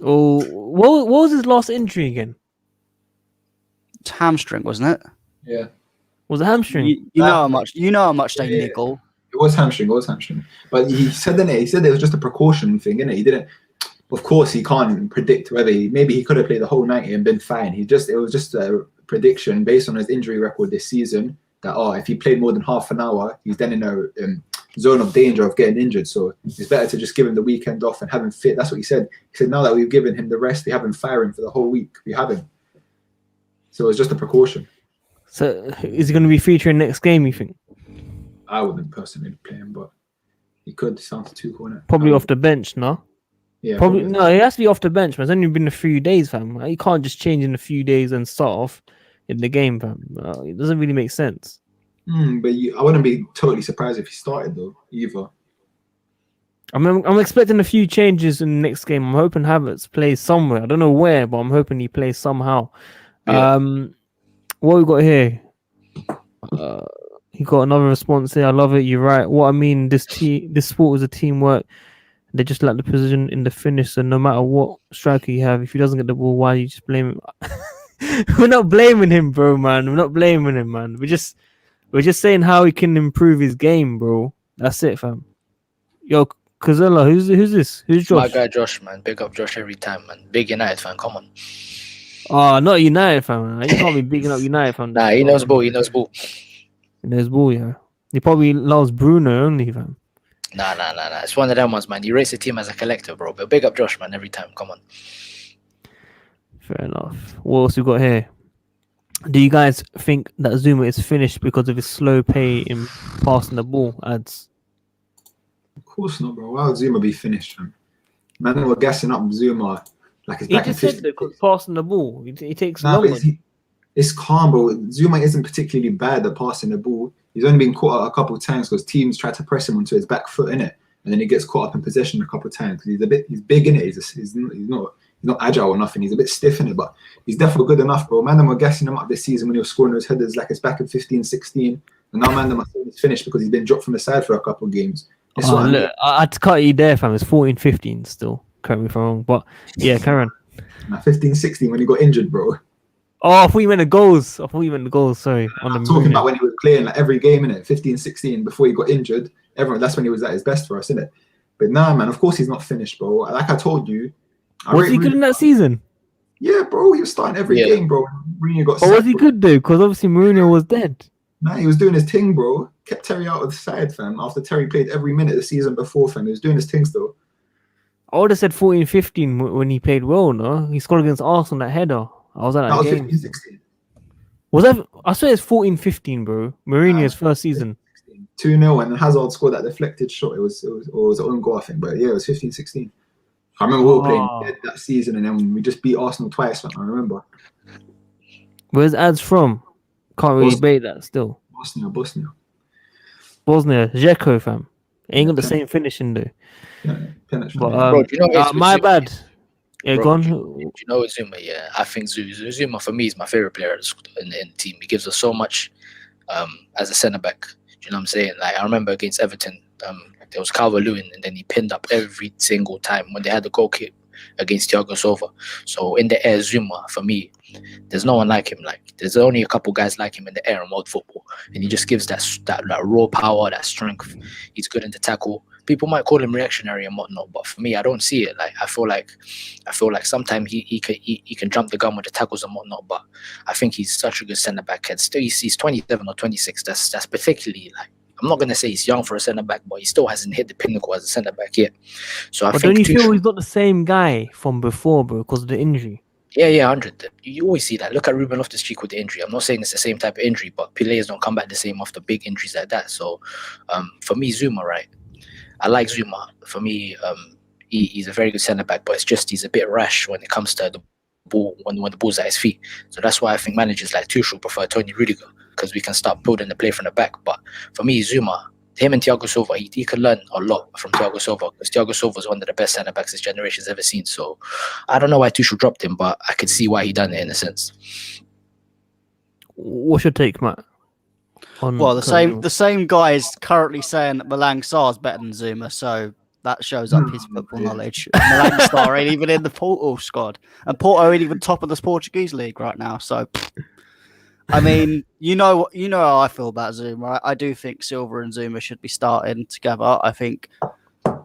Oh, what was his last injury again? It's hamstring, wasn't it? Yeah. Was it hamstring? You know how much they niggle. It was hamstring. But he said it was just a precaution thing, innit? He didn't. Of course, he can't predict whether maybe he could have played the whole 90 and been fine. It was just a prediction based on his injury record this season that if he played more than half an hour, he's then in a zone of danger of getting injured. So it's better to just give him the weekend off and have him fit. That's what he said. He said now that we've given him the rest, we haven't firing for the whole week. We haven't. So it's just a precaution. So is he going to be featuring next game, you think? I wouldn't personally play him, but he could. Sounds too cool. Probably off the bench, no? Yeah, probably. No, he has to be off the bench, man. It's only been a few days, fam. You can't just change in a few days and start off in the game, fam. It doesn't really make sense. But I wouldn't be totally surprised if he started though, either. I'm expecting a few changes in the next game. I'm hoping Havertz plays somewhere. I don't know where, but I'm hoping he plays somehow. Yeah. What we got here? He got another response here. I love it. You're right. What I mean, this sport is a teamwork. They just lack the position in the finish. So no matter what striker you have, if he doesn't get the ball, why you just blame him? We're not blaming him, bro, man. We're not blaming him, man. We're just saying how he can improve his game, bro. That's it, fam. Yo, Kazella, who's this? Who's Josh? My guy Josh, man. Big up Josh every time, man. Big United fan, come on. Oh, not United fan, man. You can't be bigging up United fan. Nah, he knows ball. He knows ball. He knows ball, yeah. He probably loves Bruno only, fam. Nah. It's one of them ones, man. He rates the team as a collective, bro. But big up Josh, man, every time. Come on. Fair enough. What else we got here? Do you guys think that Zuma is finished because of his slow pay in passing the ball? Ads. Of course not, bro. Why would Zuma be finished, man? Man, we're gassing up Zuma like it's back in 50. Because passing the ball, it takes longer. It's calm, bro. Zuma isn't particularly bad at passing the ball. He's only been caught out a couple of times because teams try to press him onto his back foot, innit? And then he gets caught up in possession a couple of times because he's big in it. He's not agile or nothing. He's a bit stiff in it, but he's definitely good enough, bro. Man, we're gassing him up this season when he was scoring those headers like it's back in 15, 16. And now, man, he's finished because he's been dropped from the side for a couple of games. Look, I'd cut you there, fam. It's 14-15 still. Correct me if I'm wrong. But yeah, Karen. 15, 16 when he got injured, bro. Oh, I thought you meant the goals. Sorry. I'm talking about when he was playing like every game, innit? 15, 16 before he got injured. That's when he was at his best for us, innit? But nah, man, of course he's not finished, bro. Like I told you. Was he good in that season? Yeah, bro. He was starting every game, bro. Mourinho got sacked, was he good, though? Because obviously Mourinho was dead. Nah, he was doing his thing, bro. Kept Terry out of the side, fam. After Terry played every minute the season before, fam. He was doing his thing still. I would have said 14-15 when he played well, no? He scored against Arsenal, that header. I was at that game. 15-16. Was that? I swear it's 14-15, bro. Mourinho's first season. 2-0, and Hazard scored that deflected shot. It was an own goal, I think. But yeah, it was 15-16. I remember we were playing that season, and then we just beat Arsenal twice, fam. I remember. Where's ads from? Can't really debate that still. Bosnia. Zeko, fam. Ain't got the same finishing, though. Yeah, but, bro, you know my bad. Yeah, bro, go on. Do you know Zuma? Yeah, I think Zuma for me is my favorite player in the team. He gives us so much as a centre back. Do you know what I'm saying? Like, I remember against Everton, there was Calvert-Lewin, and then he pinned up every single time when they had the goal kick against Thiago Silva. So in the air, Zuma, for me, there's no one like him. Like, there's only a couple guys like him in the air in world football, and he just gives that raw power, that strength. He's good in the tackle. People might call him reactionary and whatnot, but for me, I don't see it. Like, I feel like sometimes he can jump the gun with the tackles and whatnot, but I think he's such a good centre back. And still, he's 27 or 26. That's particularly, like, I'm not gonna say he's young for a centre back, but he still hasn't hit the pinnacle as a centre back yet. So But don't you feel he's not the same guy from before, bro, because of the injury? Yeah, 100. You always see that. Look at Ruben Loftus-Cheek with the injury. I'm not saying it's the same type of injury, but players don't come back the same after big injuries like that. So, for me, Zuma, right? I like Zuma. For me, he's a very good centre back, but it's just he's a bit rash when it comes to the ball when the ball's at his feet. So that's why I think managers like Tuchel prefer Tony Rudiger, because we can start building the play from the back. But for me, Zuma, him and Thiago Silva, he can learn a lot from Thiago Silva, because Thiago Silva is one of the best centre backs this generation's ever seen. So I don't know why Tuchel dropped him, but I could see why he done it in a sense. What's your take, Matt? Well, the same guy is currently saying that Malang Sarr's better than Zuma, so that shows up his football knowledge. Malang Sarr ain't even in the Porto squad, and Porto ain't even top of the Portuguese league right now. So, I mean, you know how I feel about Zuma. Right? I do think Silva and Zuma should be starting together. I think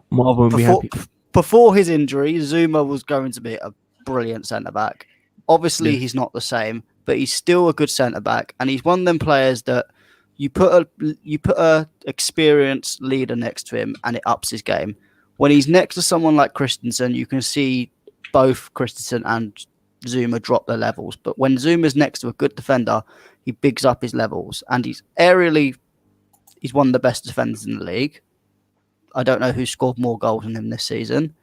Marvel would be happy. Before his injury, Zuma was going to be a brilliant centre back. Obviously, he's not the same, but he's still a good centre back, and he's one of them players that you put a experienced leader next to him, and it ups his game. When he's next to someone like Christensen, you can see both Christensen and Zuma drop their levels. But when Zuma's next to a good defender, he bigs up his levels, and he's one of the best defenders in the league. I don't know who scored more goals than him this season.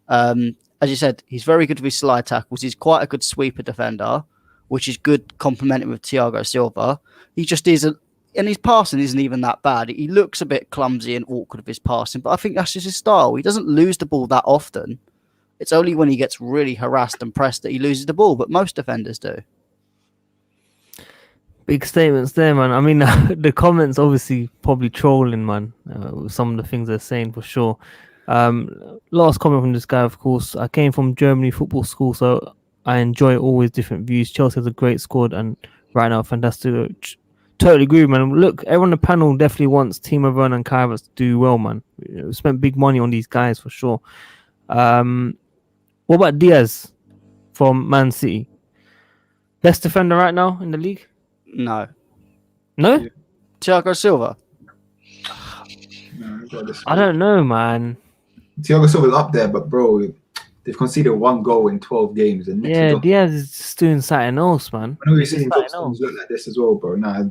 As you said, he's very good with his slide tackles. He's quite a good sweeper defender, which is good complemented with Thiago Silva. He just isn't, and his passing isn't even that bad. He looks a bit clumsy and awkward with his passing, but I think that's just his style. He doesn't lose the ball that often. It's only when he gets really harassed and pressed that he loses the ball, but most defenders do. Big statements there, man. I mean, the comments obviously probably trolling, man, with some of the things they're saying for sure. Last comment from this guy, of course. I came from Germany football school, so I enjoy always different views. Chelsea has a great squad, and right now, fantastic. Totally agree, man. Look, everyone on the panel definitely wants Timo Werner and Havertz to do well, man. We spent big money on these guys for sure. What about Diaz from Man City? Best defender right now in the league? No. No? Thiago Silva? No, I don't know, man. Thiago Silva's up there, but bro, they've conceded 1 goal in 12 games. And Diaz is just doing something else, man. I know you're seeing top stars look like this as well, bro. Nah,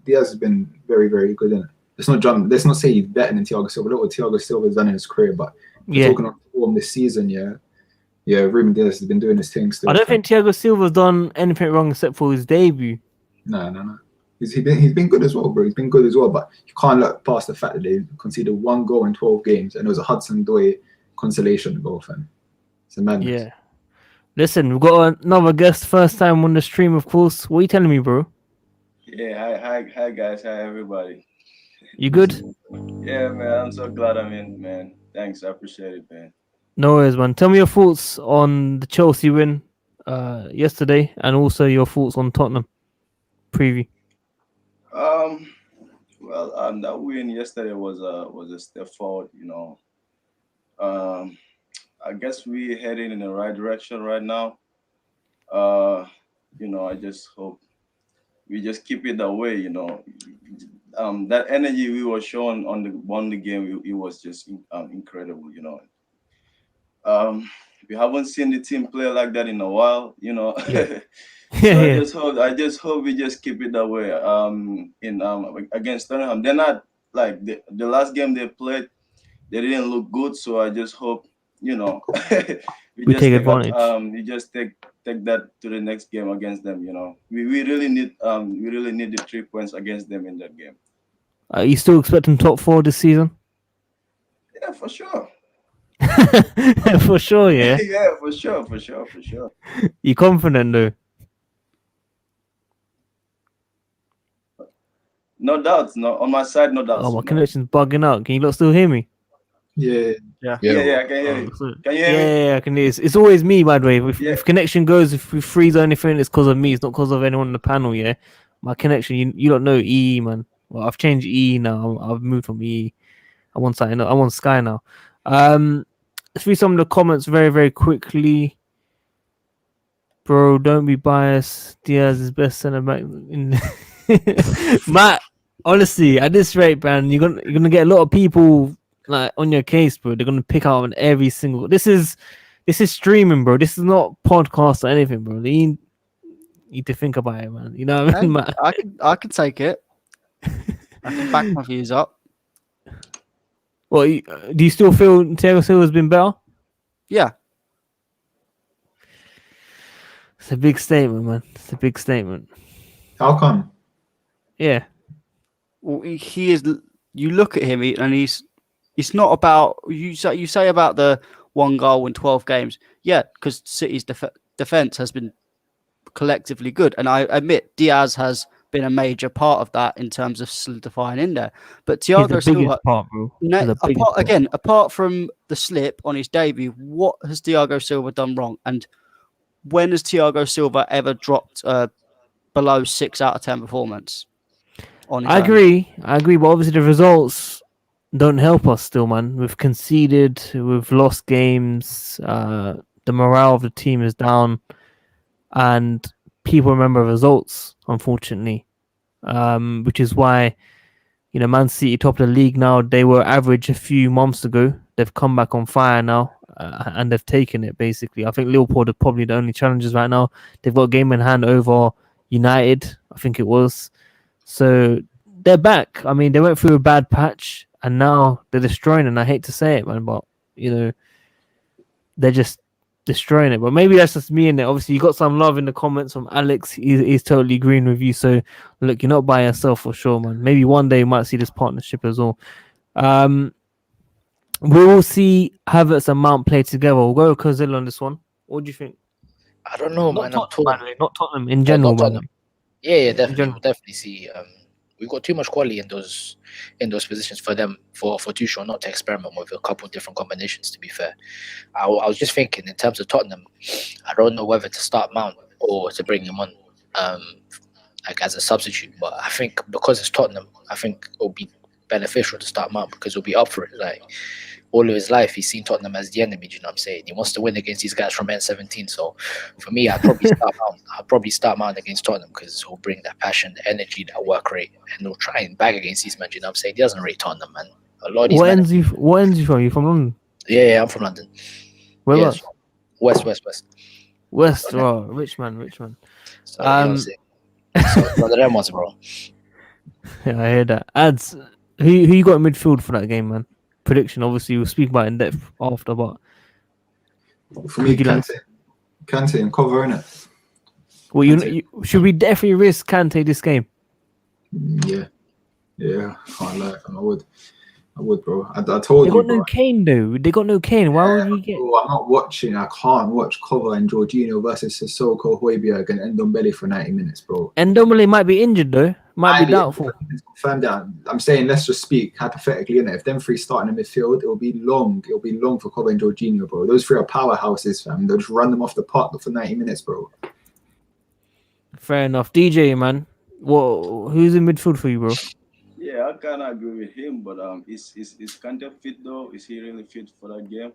Diaz has been very, very good in it. Let's not say he's better than Thiago Silva. Look what Thiago Silva's done in his career, but talking on form this season, Ruben Diaz has been doing his thing still. I don't think Thiago Silva's done anything wrong except for his debut. No. He's been good as well, bro. He's been good as well, but you can't look past the fact that they conceded 1 goal in 12 games, and it was a Hudson-Odoi consolation goal, fam. It's a madness. Yeah. Listen, we've got another guest, first time on the stream, of course. What are you telling me, bro? Yeah, hi guys, hi everybody. You good? Yeah, man, I'm so glad I'm in, man. Thanks, I appreciate it, man. No worries, man. Tell me your thoughts on the Chelsea win yesterday, and also your thoughts on Tottenham preview. Well, that win yesterday was a step forward, I guess we're heading in the right direction right now. I just hope we just keep it that way, that energy we were showing on the game, it was just incredible, we haven't seen the team play like that in a while, Yeah. So I just hope we just keep it that way. Against Tottenham, they're not like the last game they played, they didn't look good. So I just hope we just take advantage. We just take that to the next game against them. We really need the 3 points against them in that game. Are you still expecting top 4 this season? Yeah, for sure. For sure, yeah. Yeah, for sure. You confident though? No doubts. No, on my side, no doubts. Oh, my No. connection's bugging out. Can you lot still hear me? Yeah. Yeah, I can hear you. So- Can you hear me? yeah, I can hear. It's always me, by the way. Yeah. If connection goes, if we freeze or anything, it's because of me. It's not because of anyone on the panel. Yeah, my connection. You don't know EE, man. Well, I've changed EE now. I've moved from EE. I'm on something. I'm on Sky now. Let's read some of the comments very, very quickly. Bro, don't be biased. Diaz is best centre back in Matt. Honestly, at this rate, man, you're gonna get a lot of people like on your case, bro. They're gonna pick out on every single. This is streaming, bro. This is not podcast or anything, bro. You need to think about it, man. You know what I mean, Matt? I can take it. I can back my views up. Well, do you still feel Thiago Silva's been better? Yeah. It's a big statement, man. It's a big statement. How come? Yeah. Well, he is. You look at him, and he's. It's not about you say about the 1 goal in 12 games. Yeah, because City's defense has been collectively good, and I admit Diaz has been a major part of that in terms of solidifying in there. But He's Thiago the Silva, biggest part, bro. He's the biggest part. apart from the slip on his debut, what has Thiago Silva done wrong? And when has Thiago Silva ever dropped below 6 out of 10 performance? I agree, but obviously the results don't help us still, man. We've conceded, we've lost games, the morale of the team is down, and people remember results, unfortunately. Which is why, Man City top of the league now. They were average a few months ago. They've come back on fire now, and they've taken it, basically. I think Liverpool are probably the only challengers right now. They've got a game in hand over United, I think it was. So they're back. I mean, they went through a bad patch, and now they're destroying it. And I hate to say it, man, but, they're just destroying it. But maybe that's just me in it. Obviously, you got some love in the comments from Alex. He's totally agreeing with you. So, look, you're not by yourself for sure, man. Maybe one day you might see this partnership as well. We will see Havertz and Mount play together. We'll go with Kozil on this one. What do you think? I don't know, man. Not Tottenham in general, not Tottenham. man. Yeah, definitely. We'll definitely see. We've got too much quality in those positions for them, for Tuchel not to experiment with a couple of different combinations, to be fair. I was just thinking in terms of Tottenham, I don't know whether to start Mount or to bring him on like as a substitute. But I think because it's Tottenham, I think it'll be beneficial to start Mount because he'll be up for it. Like all of his life, he's seen Tottenham as the enemy. Do you know what I'm saying? He wants to win against these guys from N17. So for me, I'd probably start Mount against Tottenham because he'll bring that passion, the energy, that work rate, and he'll try and bag against these men. Do you know what I'm saying? He doesn't rate Tottenham, man. A lot of these What ends you from? You from London? Yeah, I'm from London. Where Yeah, else? West. Oh, rich man. So, you know what I'm saying? So one of them ones, bro. Yeah, I hear that. Ads, who you got in midfield for that game, man? Prediction, obviously, we'll speak about it in depth after, but For me, Kante and cover, innit? well, you should we definitely risk Kante this game? Yeah, can't lie, I would, bro. I told They you, got no bro. Kane though. They got no Kane. Why would we get? Bro, I'm not watching. I can't watch Cover and Jorginho versus Sissoko, Højbjerg, and Ndombele for 90 minutes, bro. And Ndombele might be injured though. Might be doubtful. It's confirmed that. I'm saying let's just speak hypothetically, innit? If them three start in the midfield, it'll be long. It'll be long for Cover and Jorginho, bro. Those three are powerhouses, fam. They'll just run them off the park for 90 minutes, bro. Fair enough. DJ, man. Who's in midfield for you, bro? Yeah, I kind of agree with him, but is Kante fit though? Is he really fit for that game?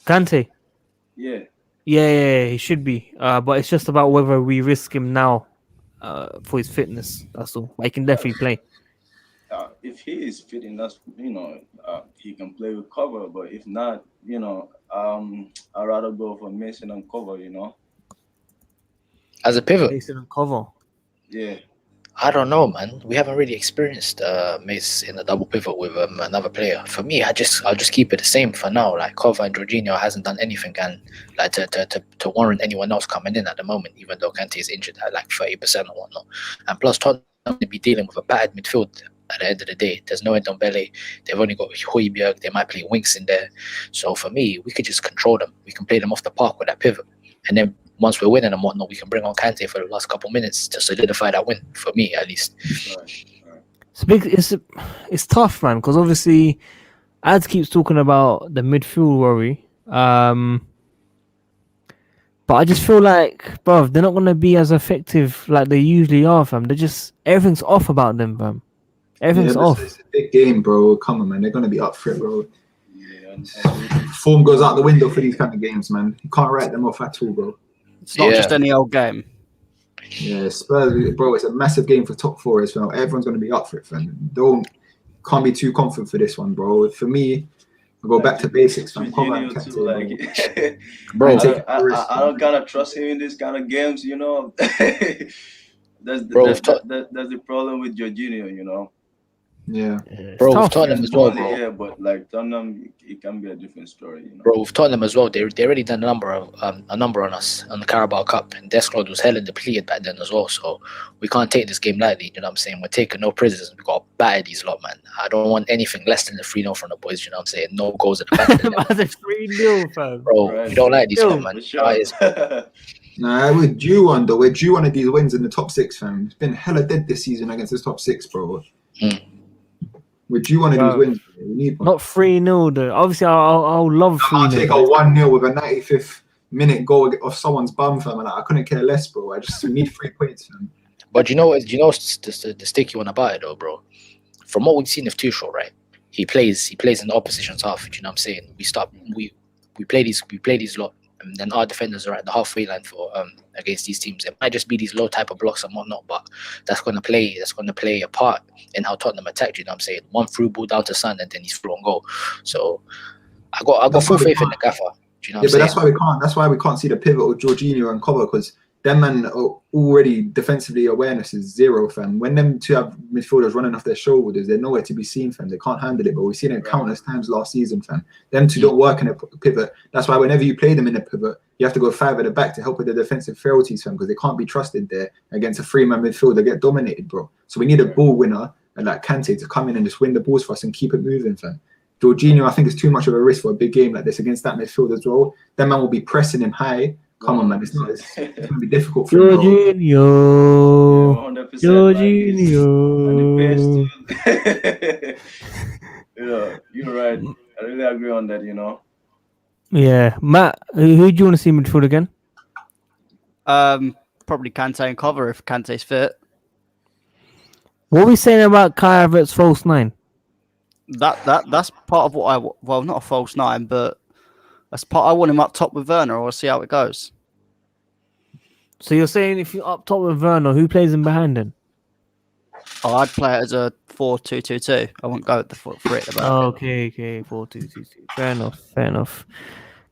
Kante. Yeah. Yeah, he should be. But it's just about whether we risk him now for his fitness. That's all. But he can definitely play. If he is fitting, that's he can play with Cover. But if not, I'd rather go for Mason and Cover. As a pivot, Mason and cover. Yeah. I don't know, man. We haven't really experienced Mace in a double pivot with another player. For me, I'll just keep it the same for now. Like Cover and Jorginho hasn't done anything, and like to warrant anyone else coming in at the moment, even though Kante is injured at like 30% or whatnot. And plus, Tottenham to be dealing with a bad midfield at the end of the day. There's no Ndombele. They've only got Højbjerg. They might play Winks in there. So for me, we could just control them. We can play them off the park with that pivot, and then once we're winning and whatnot, we can bring on Kante for the last couple minutes to solidify that win, for me at least. Right. It's big. It's tough, man, because obviously, Ads keeps talking about the midfield worry. But I just feel like, bro, they're not gonna be as effective like they usually are, fam. They're just everything's off about them, fam. Everything's off. It's a big game, bro. Come on, man. They're gonna be up for it, bro. Yeah, Form goes out the window for these kind of games, man. You can't write them off at all, bro. It's not just any old game. Yeah, Spurs, bro. It's a massive game for top four as well. Everyone's gonna be up for it, fam. Can't be too confident for this one, bro. For me, I go back to basics, fam. Jorginho too, like, Bro, I don't kind of trust him in this kind of games, you know. That's the problem with Jorginho, you know. Yeah. Bro, with Tottenham as well, bro. Yeah, but like Tottenham, it can be a different story, you know. Bro, with Tottenham as well, they already done a number on us on the Carabao Cup, and their squad was hella depleted back then as well. So we can't take this game lightly. You know what I'm saying? We're taking no prisoners. We got to batter these lot, man. I don't want anything less than the 3-0 from the boys. You know what I'm saying? No goals at the back. Of the 3-0, fam. bro, Right. we don't like these lot, man. Sure. Nah, we're due one though. We're due one of these wins in the top six, fam. It's been hella dead this season against the top six, bro. We're due one of these wins. Bro. We need one. Not 3-0 though. Obviously, I'll love 3-0. I'll take a 1-0 with a 95th minute goal off someone's bum, fam. And I couldn't care less, bro. We need 3 points, fam. But you know the sticky one about it though, bro. From what we've seen of Tuchel, right? He plays in the opposition's half. You know what I'm saying? We play these lot, and then our defenders are at the halfway line for against these teams. It might just be these low type of blocks and whatnot, but that's gonna play a part in how Tottenham attack. You know what I'm saying? One through ball down to Son, and then he's through on goal. So I got full faith in the gaffer. Do you know what I'm saying? That's why we can't see the pivot of Jorginho and cover, because them man are already defensively awareness is zero, fam. When them two have midfielders running off their shoulders, they're nowhere to be seen, fam. They can't handle it, but we've seen it countless times last season, fam. Them two don't work in a pivot. That's why whenever you play them in a pivot, you have to go 5 at the back to help with the defensive frailties, fam, because they can't be trusted there against a 3-man midfield. They get dominated, bro. So we need a ball winner and like Kante to come in and just win the balls for us and keep it moving, fam. Jorginho, I think, is too much of a risk for a big game like this against that midfield as well. That man will be pressing him high. Come on, man. It's going to be difficult for him. Jorginho. Yeah, you're right. I really agree on that, you know. Yeah. Matt, who do you want to see midfield again? Probably Kante and cover if Kante's fit. What are we saying about Kai Havertz false 9? That's part of what not a false 9, but that's part. I want him up top with Werner. I'll see how it goes. So you're saying if you're up top with Werner, who plays him behind him? Oh, I'd play it as a 4-2-2-2. I won't go with the 3 at the back. Okay, 4-2-2-2. Fair enough.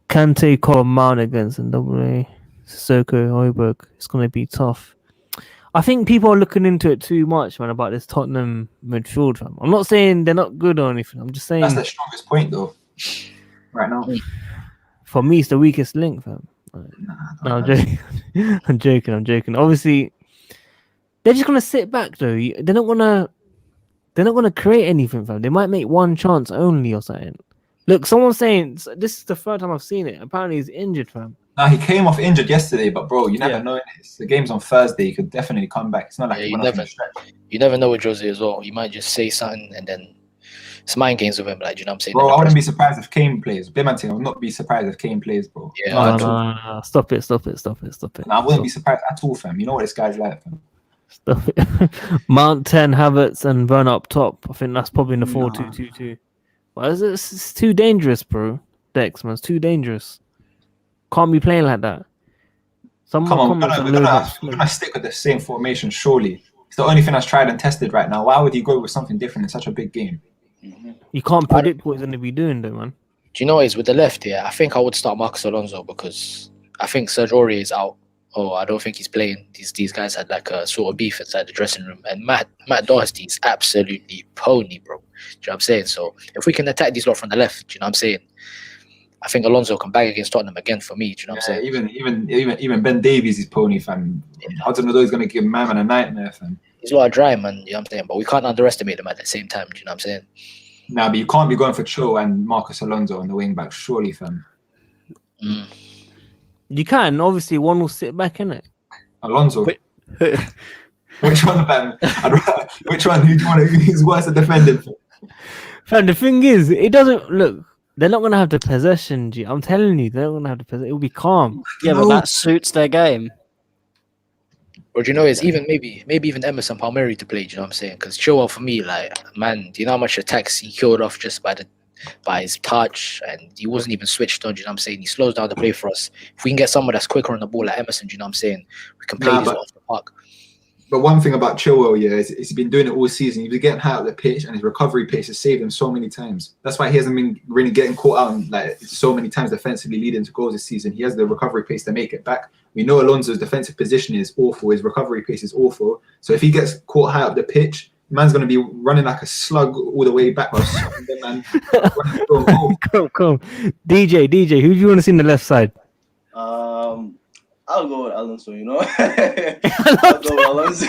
Kante, Callum, Mount against NWA, Sissoko, Højbjerg. It's going to be tough. I think people are looking into it too much, man, about this Tottenham midfield, fam. I'm not saying they're not good or anything. I'm just saying that's the strongest point, though, right now. For me, it's the weakest link, fam. No, I'm joking. I'm joking. Obviously, they're just gonna sit back though. They're not gonna create anything, fam. They might make one chance only or something. Look, someone's saying this is the third time I've seen it. Apparently, he's injured, fam. Nah, he came off injured yesterday, but bro, you never know. The game's on Thursday. He could definitely come back. It's not like you never know with Jose as well. You might just say something and then it's mind games with him. Like, you know what I'm saying? Bro, I wouldn't be surprised if Kane plays. Big man thing, I would not be surprised if Kane plays, bro. Yeah, no. Stop it. Nah, I wouldn't be surprised at all, fam. You know what this guy's like, fam. Stop it. Mount 10, Havertz, and Werner up top. I think that's probably in the 4-2-2-2. But it's too dangerous, bro. Dex, man, it's too dangerous. Can't be playing like that. Come on, we're gonna stick with the same formation, surely. It's the only thing that's tried and tested right now. Why would you go with something different in such a big game? You can't predict what he's going to be doing, though, man. Do you know what is with the left here? I think I would start Marcos Alonso because I think Rory is out. Oh, I don't think he's playing. These guys had like a sort of beef inside the dressing room. And Matt Doherty is absolutely pony, bro. Do you know what I'm saying? So if we can attack these lot from the left, do you know what I'm saying? I think Alonso can bang against Tottenham again for me. Do you know what I'm saying? Even Ben Davies is pony, fam. Hudson-odoi is going to give man a nightmare, fam. He's a lot of dry, man. You know what I'm saying? But we can't underestimate them at the same time. Do you know what I'm saying? Nah, but you can't be going for Cho and Marcos Alonso on the wing back, surely, fam. You can. Obviously, one will sit back in it. Alonso. Which one, fam? Which one? Who do you want? Who's worse at defending? Fam, the thing is, it doesn't look. They're not gonna have the possession. G. I'm telling you, they're not gonna have the possession. It'll be calm. Yeah, but that suits their game. Or do you know, it's even maybe even Emerson Palmieri to play. Do you know what I'm saying? Because Chilwell, for me, like, man, do you know how much attacks he killed off just by his touch, and he wasn't even switched on. Do you know what I'm saying? He slows down the play for us. If we can get someone that's quicker on the ball like Emerson, do you know what I'm saying? We can play this off the park. But one thing about Chilwell, is he's been doing it all season. He's been getting high up the pitch, and his recovery pace has saved him so many times. That's why he hasn't been really getting caught out like so many times defensively leading to goals this season. He has the recovery pace to make it back. We know Alonso's defensive position is awful. His recovery pace is awful. So if he gets caught high up the pitch, the man's going to be running like a slug all the way back. Man. Come. DJ, who do you want to see on the left side? I'll go with Alonso, you know. I'll go with Alonso.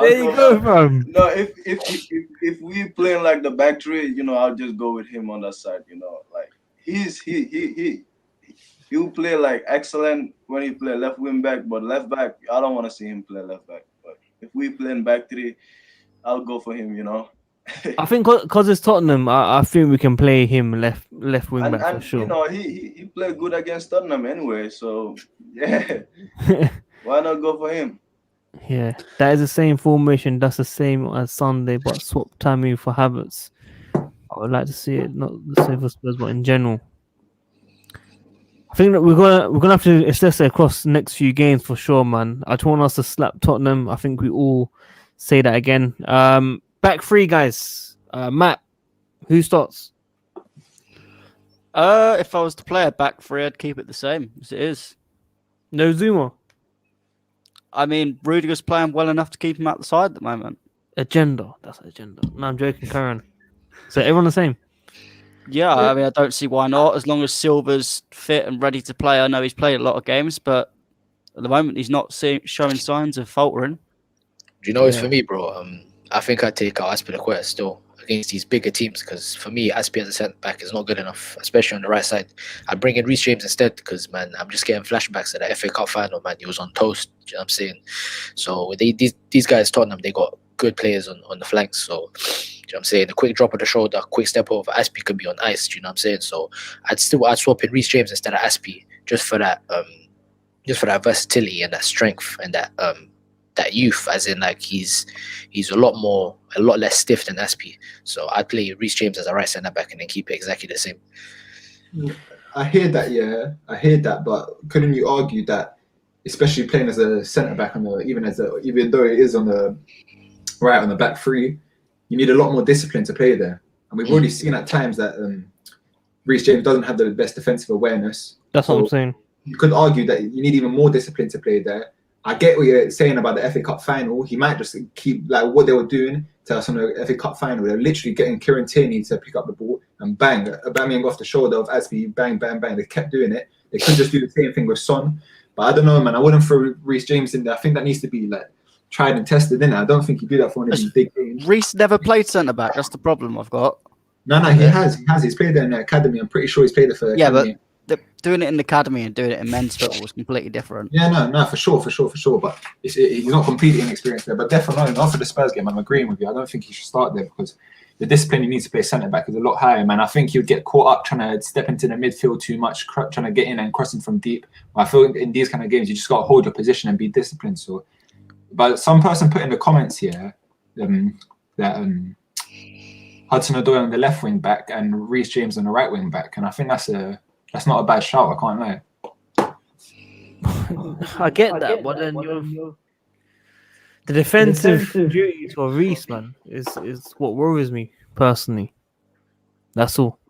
There you go, fam. No, if we playing like the back three, you know, I'll just go with him on that side, you know. Like he'll play like excellent when he play left wing back, but left back, I don't want to see him play left back. But if we playing back three, I'll go for him, you know. I think because it's Tottenham, I think we can play him left wing back for sure. You know, he played good against Tottenham anyway, so yeah. Why not go for him? Yeah, that is the same formation. That's the same as Sunday, but swap timing for Havertz. I would like to see it, not the same for Spurs, but in general. I think that we're gonna have to assess it across the next few games for sure, man. I just want us to slap Tottenham. I think we all say that again. Back three, guys. Matt, who starts? If I was to play a back three, I'd keep it the same as it is. No Zuma. I mean, Rudiger's playing well enough to keep him out the side at the moment. Agenda. That's agenda. No, I'm joking, Karen. So everyone the same? Yeah, I mean, I don't see why not. As long as Silva's fit and ready to play. I know he's played a lot of games, but at the moment he's not showing signs of faltering. Do you know it's for me, bro? I think I'd take out Azpiliecueta still against these bigger teams, because for me, Azpi as a centre back is not good enough, especially on the right side. I'd bring in Reece James instead, because, man, I'm just getting flashbacks to the FA Cup final, man. He was on toast, do you know what I'm saying? So with these guys, Tottenham, they got good players on the flanks. So, do you know what I'm saying? A quick drop of the shoulder, quick step over, Azpi could be on ice, do you know what I'm saying? So I'd swap in Reece James instead of Azpi, just for that versatility and that strength and that youth, as in, like, he's a lot less stiff than Azpi. So I'd play Reece James as a right centre back and then keep it exactly the same. I hear that, but couldn't you argue that, especially playing as a centre back even though it is on the back three, you need a lot more discipline to play there. And we've already seen at times that Reece James doesn't have the best defensive awareness. That's what I'm saying. You could argue that you need even more discipline to play there. I get what you're saying about the FA Cup final. He might just keep like what they were doing to us on the FA Cup final. They're literally getting Kieran Tierney to pick up the ball and bang, banging off the shoulder of Azpi, bang, bang, bang. They kept doing it. They could just do the same thing with Son. But I don't know, man. I wouldn't throw Reece James in there. I think that needs to be like tried and tested, innit? I don't think you do that for one of these big games. Reece never played centre back. That's the problem I've got. No, he has. He's played there in the academy. I'm pretty sure he's played there for the academy. But doing it in the academy and doing it in men's football is completely different. Yeah, no, for sure. But he's not completely inexperienced there. But definitely not for the Spurs game. I'm agreeing with you. I don't think he should start there because the discipline he needs to play centre back is a lot higher, man. I think he'll get caught up trying to step into the midfield too much, trying to get in and crossing from deep. I feel in these kind of games, you just got to hold your position and be disciplined. So, but some person put in the comments here that hudson-odoi on the left wing back and Reece James on the right wing back, and I think that's not a bad shout. I can't lie. I get that, but then the defensive duties for Reece, man, is what worries me personally. That's all.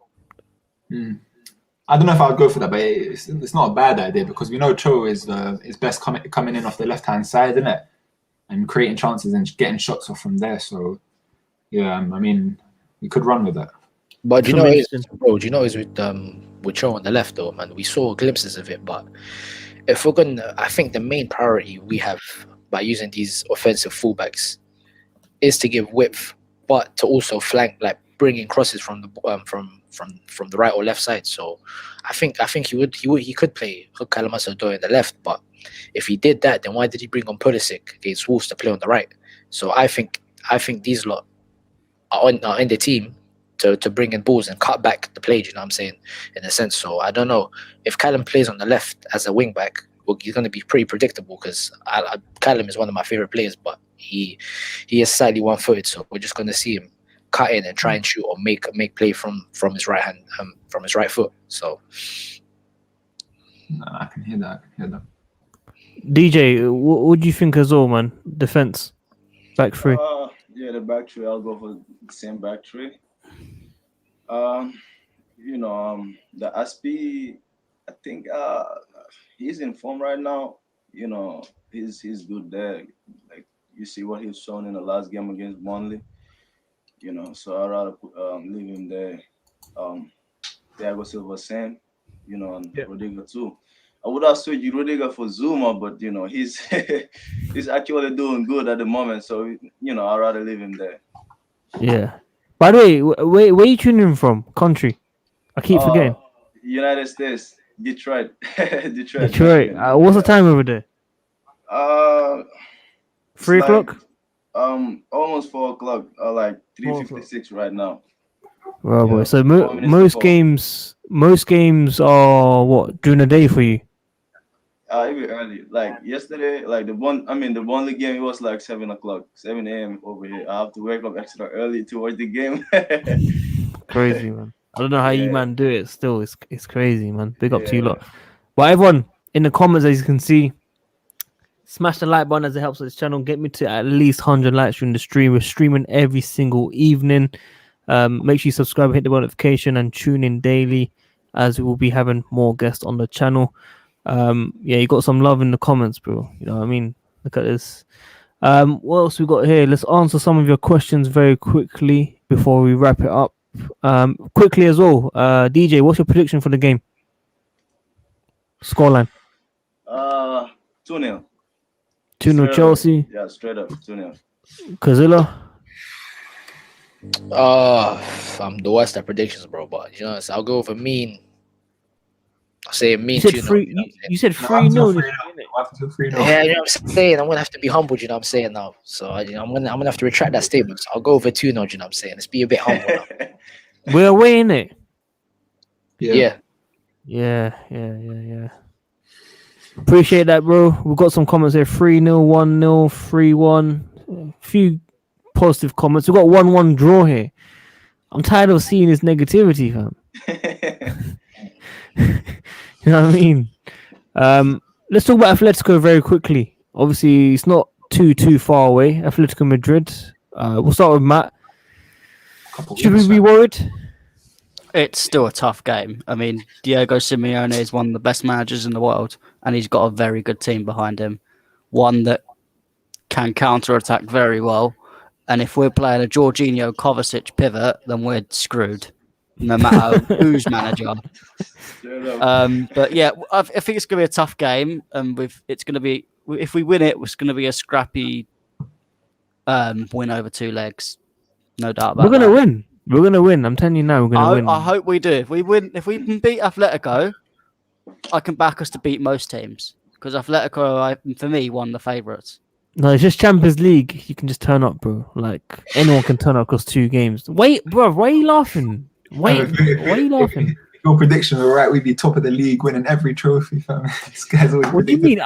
I don't know if I would go for that, but it's not a bad idea because we know Cho is best coming in off the left hand side, isn't it? And creating chances and getting shots off from there. So yeah, I mean, we could run with that. But do you know is with Cho on the left though, man? We saw glimpses of it, but if we're gonna, I think the main priority we have by using these offensive fullbacks is to give width, but to also flank, like bringing crosses from the right or left side. So I think he could play Callum Hudson-Odoi on the left, but if he did that, then why did he bring on Pulisic against Wolves to play on the right? So I think these lot are in the team to bring in balls and cut back the play. You know what I'm saying? In a sense. So I don't know if Callum plays on the left as a wing back. Well, he's going to be pretty predictable because Callum is one of my favorite players, but he is slightly one-footed. So we're just going to see him cut in and try and shoot or make play from his right hand, from his right foot. So no, I can hear that. DJ, what do you think as well, man? Defense, back three. Yeah, the back three. I'll go for the same back three. The Aspi, I think he's in form right now. He's good there. Like you see what he's shown in the last game against Burnley. So I'd rather leave him there. Thiago Silva same, and Rudiger too. I would have switched Rudiger for Zuma, but he's he's actually doing good at the moment. So I'd rather leave him there. Yeah. By the way, where are you tuning in from? Country? I keep forgetting. United States, Detroit. Detroit. What's the time over there? 3 o'clock. Almost 4 o'clock. Like 3:56 right now. Right, boy. So most games are what during the day for you? Even early. Like yesterday, like the Burnley game, it was like 7 o'clock, 7 a.m. over here. I have to wake up extra early to watch the game. Crazy, man. I don't know how you man do it. Still, it's crazy, man. Big up to you lot. But everyone in the comments, as you can see, smash the like button as it helps this channel. Get me to at least 100 likes during the stream. We're streaming every single evening. Make sure you subscribe, hit the notification, and tune in daily as we will be having more guests on the channel. You got some love in the comments, bro. You know what I mean? Look at this. What else we got here? Let's answer some of your questions very quickly before we wrap it up. Quickly as well, DJ, what's your prediction for the game? Scoreline. 2-0. 2-0 Chelsea. Yeah, straight up 2-0. Kazilla. I'm the worst at predictions, bro. But so I'll go for mean. I'll say mean. You said 3. You said 3-0. Yeah, you know what I'm saying. I'm gonna have to be humble. You know what I'm saying now. So I'm gonna have to retract that statement. So I'll go for 2-0. You know what I'm saying. Let's be a bit humble now. We're away in it. Yeah. Appreciate that, bro. We've got some comments here: 3-0, 1-0, 3-1. A few positive comments. We've got 1-1 draw here. I'm tired of seeing this negativity, fam. You know what I mean? Let's talk about Atletico very quickly. Obviously, it's not too far away. Atletico Madrid. We'll start with Matt. Should we be worried? It's still a tough game. I mean, Diego Simeone is one of the best managers in the world, and he's got a very good team behind him. One that can counter-attack very well. And if we're playing a Jorginho Kovacic pivot, then we're screwed, no matter who's manager. But yeah, I think it's going to be a tough game, and it's going to be, if we win it, it's going to be a scrappy win over 2 legs. No doubt about that. We're going to win. We're going to win. I'm telling you now, we're going to win. I hope we do. If we can beat Atletico, I can back us to beat most teams, because Atletico, for me, one of the favourites. No, it's just Champions League. You can just turn up, bro. Like, anyone can turn up across 2 games. Wait, bro, why are you laughing? Why are you laughing? If your predictions were right, we'd be top of the league, winning every trophy, fam. This guy's always What do you mean?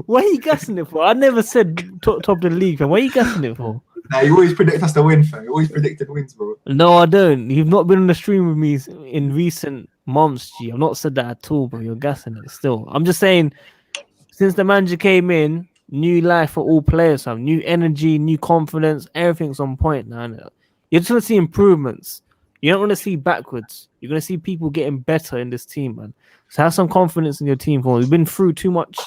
Why are you guessing it for? I never said top of the league, fam. Why are you guessing it for? Nah, you always predict us to win, fam. You always predicted wins, bro. No, I don't. You've not been on the stream with me in recent months, G. I've not said that at all, bro. You're guessing it still. I'm just saying, since the manager came in, new life for all players, fam. New energy, new confidence. Everything's on point now. You're just going to see improvements. You don't want to see backwards. You're going to see people getting better in this team, man. So have some confidence in your team. We've been through too much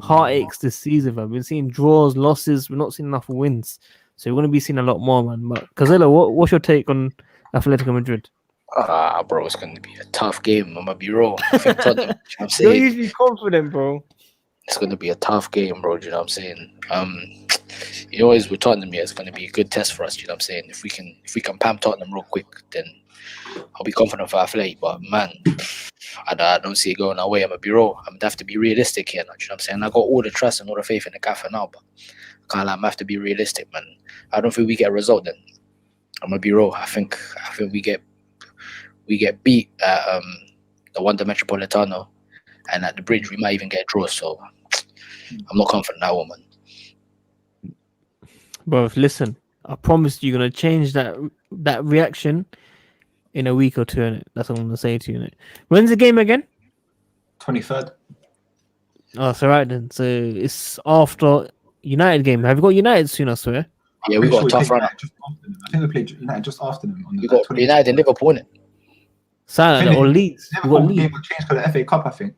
heartaches this season, man. We've been seeing draws, losses. We're not seeing enough wins. So we're going to be seeing a lot more, man. But Kazilla, what's your take on Atletico Madrid? Bro, it's going to be a tough game. I'm going to be raw. I think Tottenham, I'm saying, you're usually confident, bro. It's going to be a tough game, bro. You know what I'm saying? You always with Tottenham, yeah, it's going to be a good test for us. You know what I'm saying? If we can pam Tottenham real quick, then I'll be confident for our play. But man, I don't see it going our way. I'm a bureau. I'm gonna have to be realistic here. You know what I'm saying? I got all the trust and all the faith in the gaffer now, but I have to be realistic, man. I don't think we get a result. Then I'm a bureau. I think we get beat at the Wanda Metropolitano, and at the Bridge we might even get a draw. So I'm not confident in that one, man. Bro, listen, I promise you're gonna change that reaction in a week or two, innit? That's what I'm gonna say to you, innit? When's the game again? 23rd. Oh, that's all right then. So it's after United game. Have you got United soon? I swear. Yeah, we got a tough run. I think we played United just after them. We got United and Liverpool in it. Saturday or Leeds. We got Liverpool Leeds. game will change for the FA Cup, I think.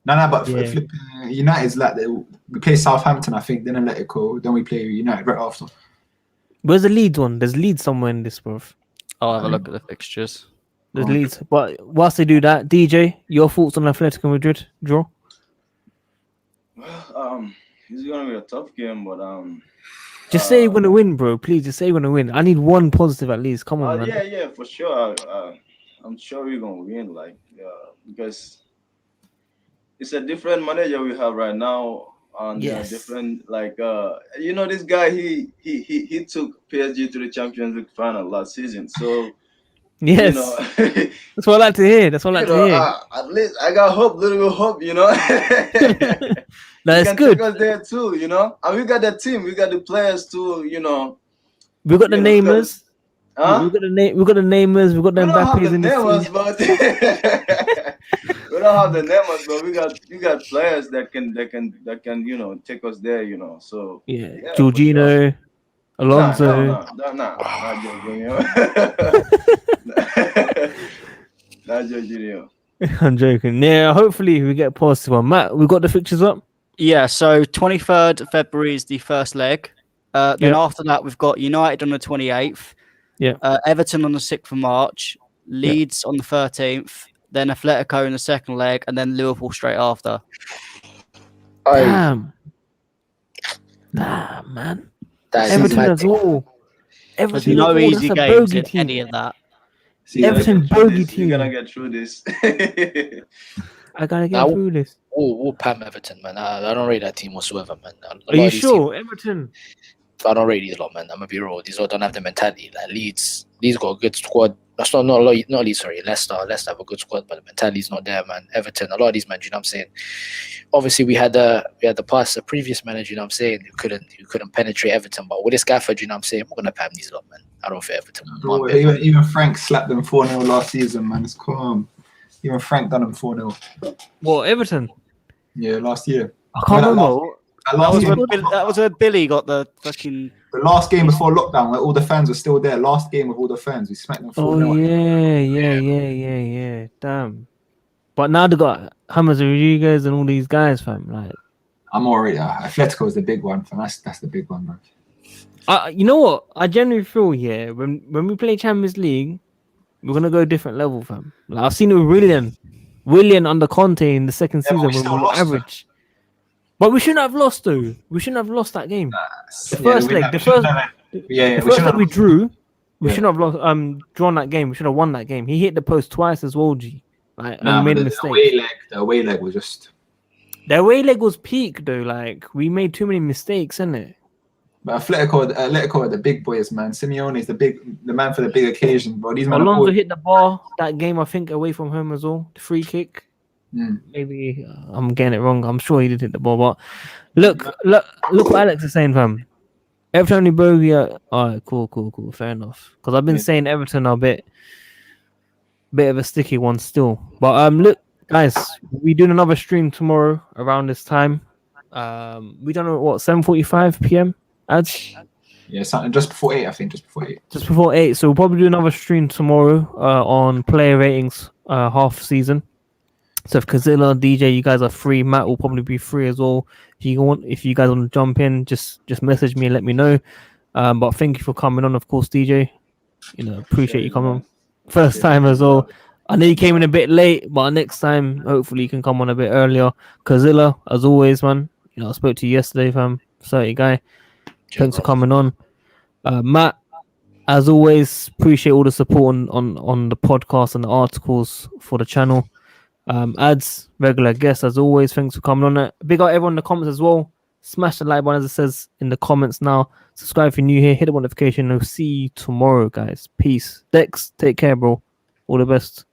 No, but Yeah. United's like we play Southampton, I think, then Atletico, then we play United right after. Where's the Leeds one? There's Leeds somewhere in this, bro. I'll have a look at the fixtures. There's Leeds. But whilst they do that, DJ, your thoughts on Atletico Madrid draw? It's gonna be a tough game, but Just say you're gonna win, bro. Please, just say you're gonna win. I need one positive at least. Come on, man. yeah, for sure. I'm sure we're gonna win, because it's a different manager we have right now, and Yes. different this guy he took PSG to the Champions League final last season, so Yes, that's what I like to hear. That's what I like to hear. at least I got hope, little bit of hope, That's can good. take us there too, and we got the team, we got the players too, We got the namers. Huh? We got the namers. We got the We don't have Mbappes the in the namers, team. but we don't have the namers, but we got players that can take us there, So Yeah, yeah, for Jorginho, Alonso. not Jorginho. Not Jorginho. I'm joking. Yeah, hopefully we get a positive one. Matt, we got the fixtures up. Yeah, so 23rd February is the first leg. Then Yeah. after that, we've got United on the 28th. Yeah. Everton on the 6th of March. Leeds on the 13th. Then Atletico in the second leg. And then Liverpool straight after. Damn. Nah, man. That is Everton mad. as well. There's Everton no as well. easy That's a games bogey in team. any of that. See, Everton bogey team. You're gonna get through this. I gotta get Now- through this. We'll pam Everton, man. I don't rate that team whatsoever, man. Are you sure, Everton? I don't rate these lot, man. I'm a bureau. These all don't have the mentality. Like Leeds got a good squad. That's not Leeds, sorry. Leicester have a good squad, but the mentality's not there, man. Everton, a lot of these men, you know what I'm saying? Obviously, we had the previous manager, you know what I'm saying, who couldn't penetrate Everton. But with this Gafford, you know what I'm saying, we're gonna pam these lot, man. I don't fear Everton. Bro, even Frank slapped them 4-0 last season, man. It's calm. Even Frank done them 4-0. What, Everton? Yeah, last year. I can't Well, remember. That was where Billy got the fucking... The last game before lockdown, where all the fans were still there. Last game with all the fans, we smacked them 4-0. Oh yeah. Damn. But now they got James Rodriguez and all these guys, fam. Like, I'm already. Atletico is the big one, fam. That's the big one, bro. you know what? I genuinely feel when we play Champions League, we're gonna go a different level, fam. Like, I've seen it with Willian under Conte in the second Yeah, but season we when still we were lost, average. But we shouldn't have lost though. We shouldn't have lost that game. The Yeah, first we leg, have- the we shouldn't first, have- the yeah, first shouldn't leg we have- drew. We Yeah. shouldn't have lost. Drawn that game. We should have won that game. He hit the post twice as well, G. Like, and Nah, we made a but mistake. the away leg was just. The away leg was peak though. Like, we made too many mistakes, innit? But Atletico are the big boys, man. Simeone is the man for the big occasion, bro. These men are Alonso always- hit the bar that game, I think, away from home as well. The free kick. Mm. Maybe I'm getting it wrong. I'm sure he did hit the ball, but look what Alex is saying, fam. Everton only bogey. All right, cool. Fair enough. Because I've been saying Everton are a bit of a sticky one still. But look, guys, we doing another stream tomorrow around this time. We don't know what 7:45 p.m. ads. Yeah, something just before 8, I think. Just before 8. Just before 8. So we'll probably do another stream tomorrow on player ratings half season. So if Kazilla, DJ, you guys are free, Matt will probably be free as well. If you guys want to jump in, just message me and let me know. But thank you for coming on, of course, DJ. Appreciate you coming on. First time as well. I know you came in a bit late, but next time, hopefully you can come on a bit earlier. Kazilla, as always, man. I spoke to you yesterday, fam. 30 guy. Cheers, Thanks for bro. coming on. Matt, as always, appreciate all the support on the podcast and the articles for the channel. Ads, regular guest as always. Thanks for coming on. Big up everyone in the comments as well. Smash the like button as it says in the comments now. Subscribe if you're new here. Hit the notification. And we'll see you tomorrow, guys. Peace. Dex, take care, bro. All the best.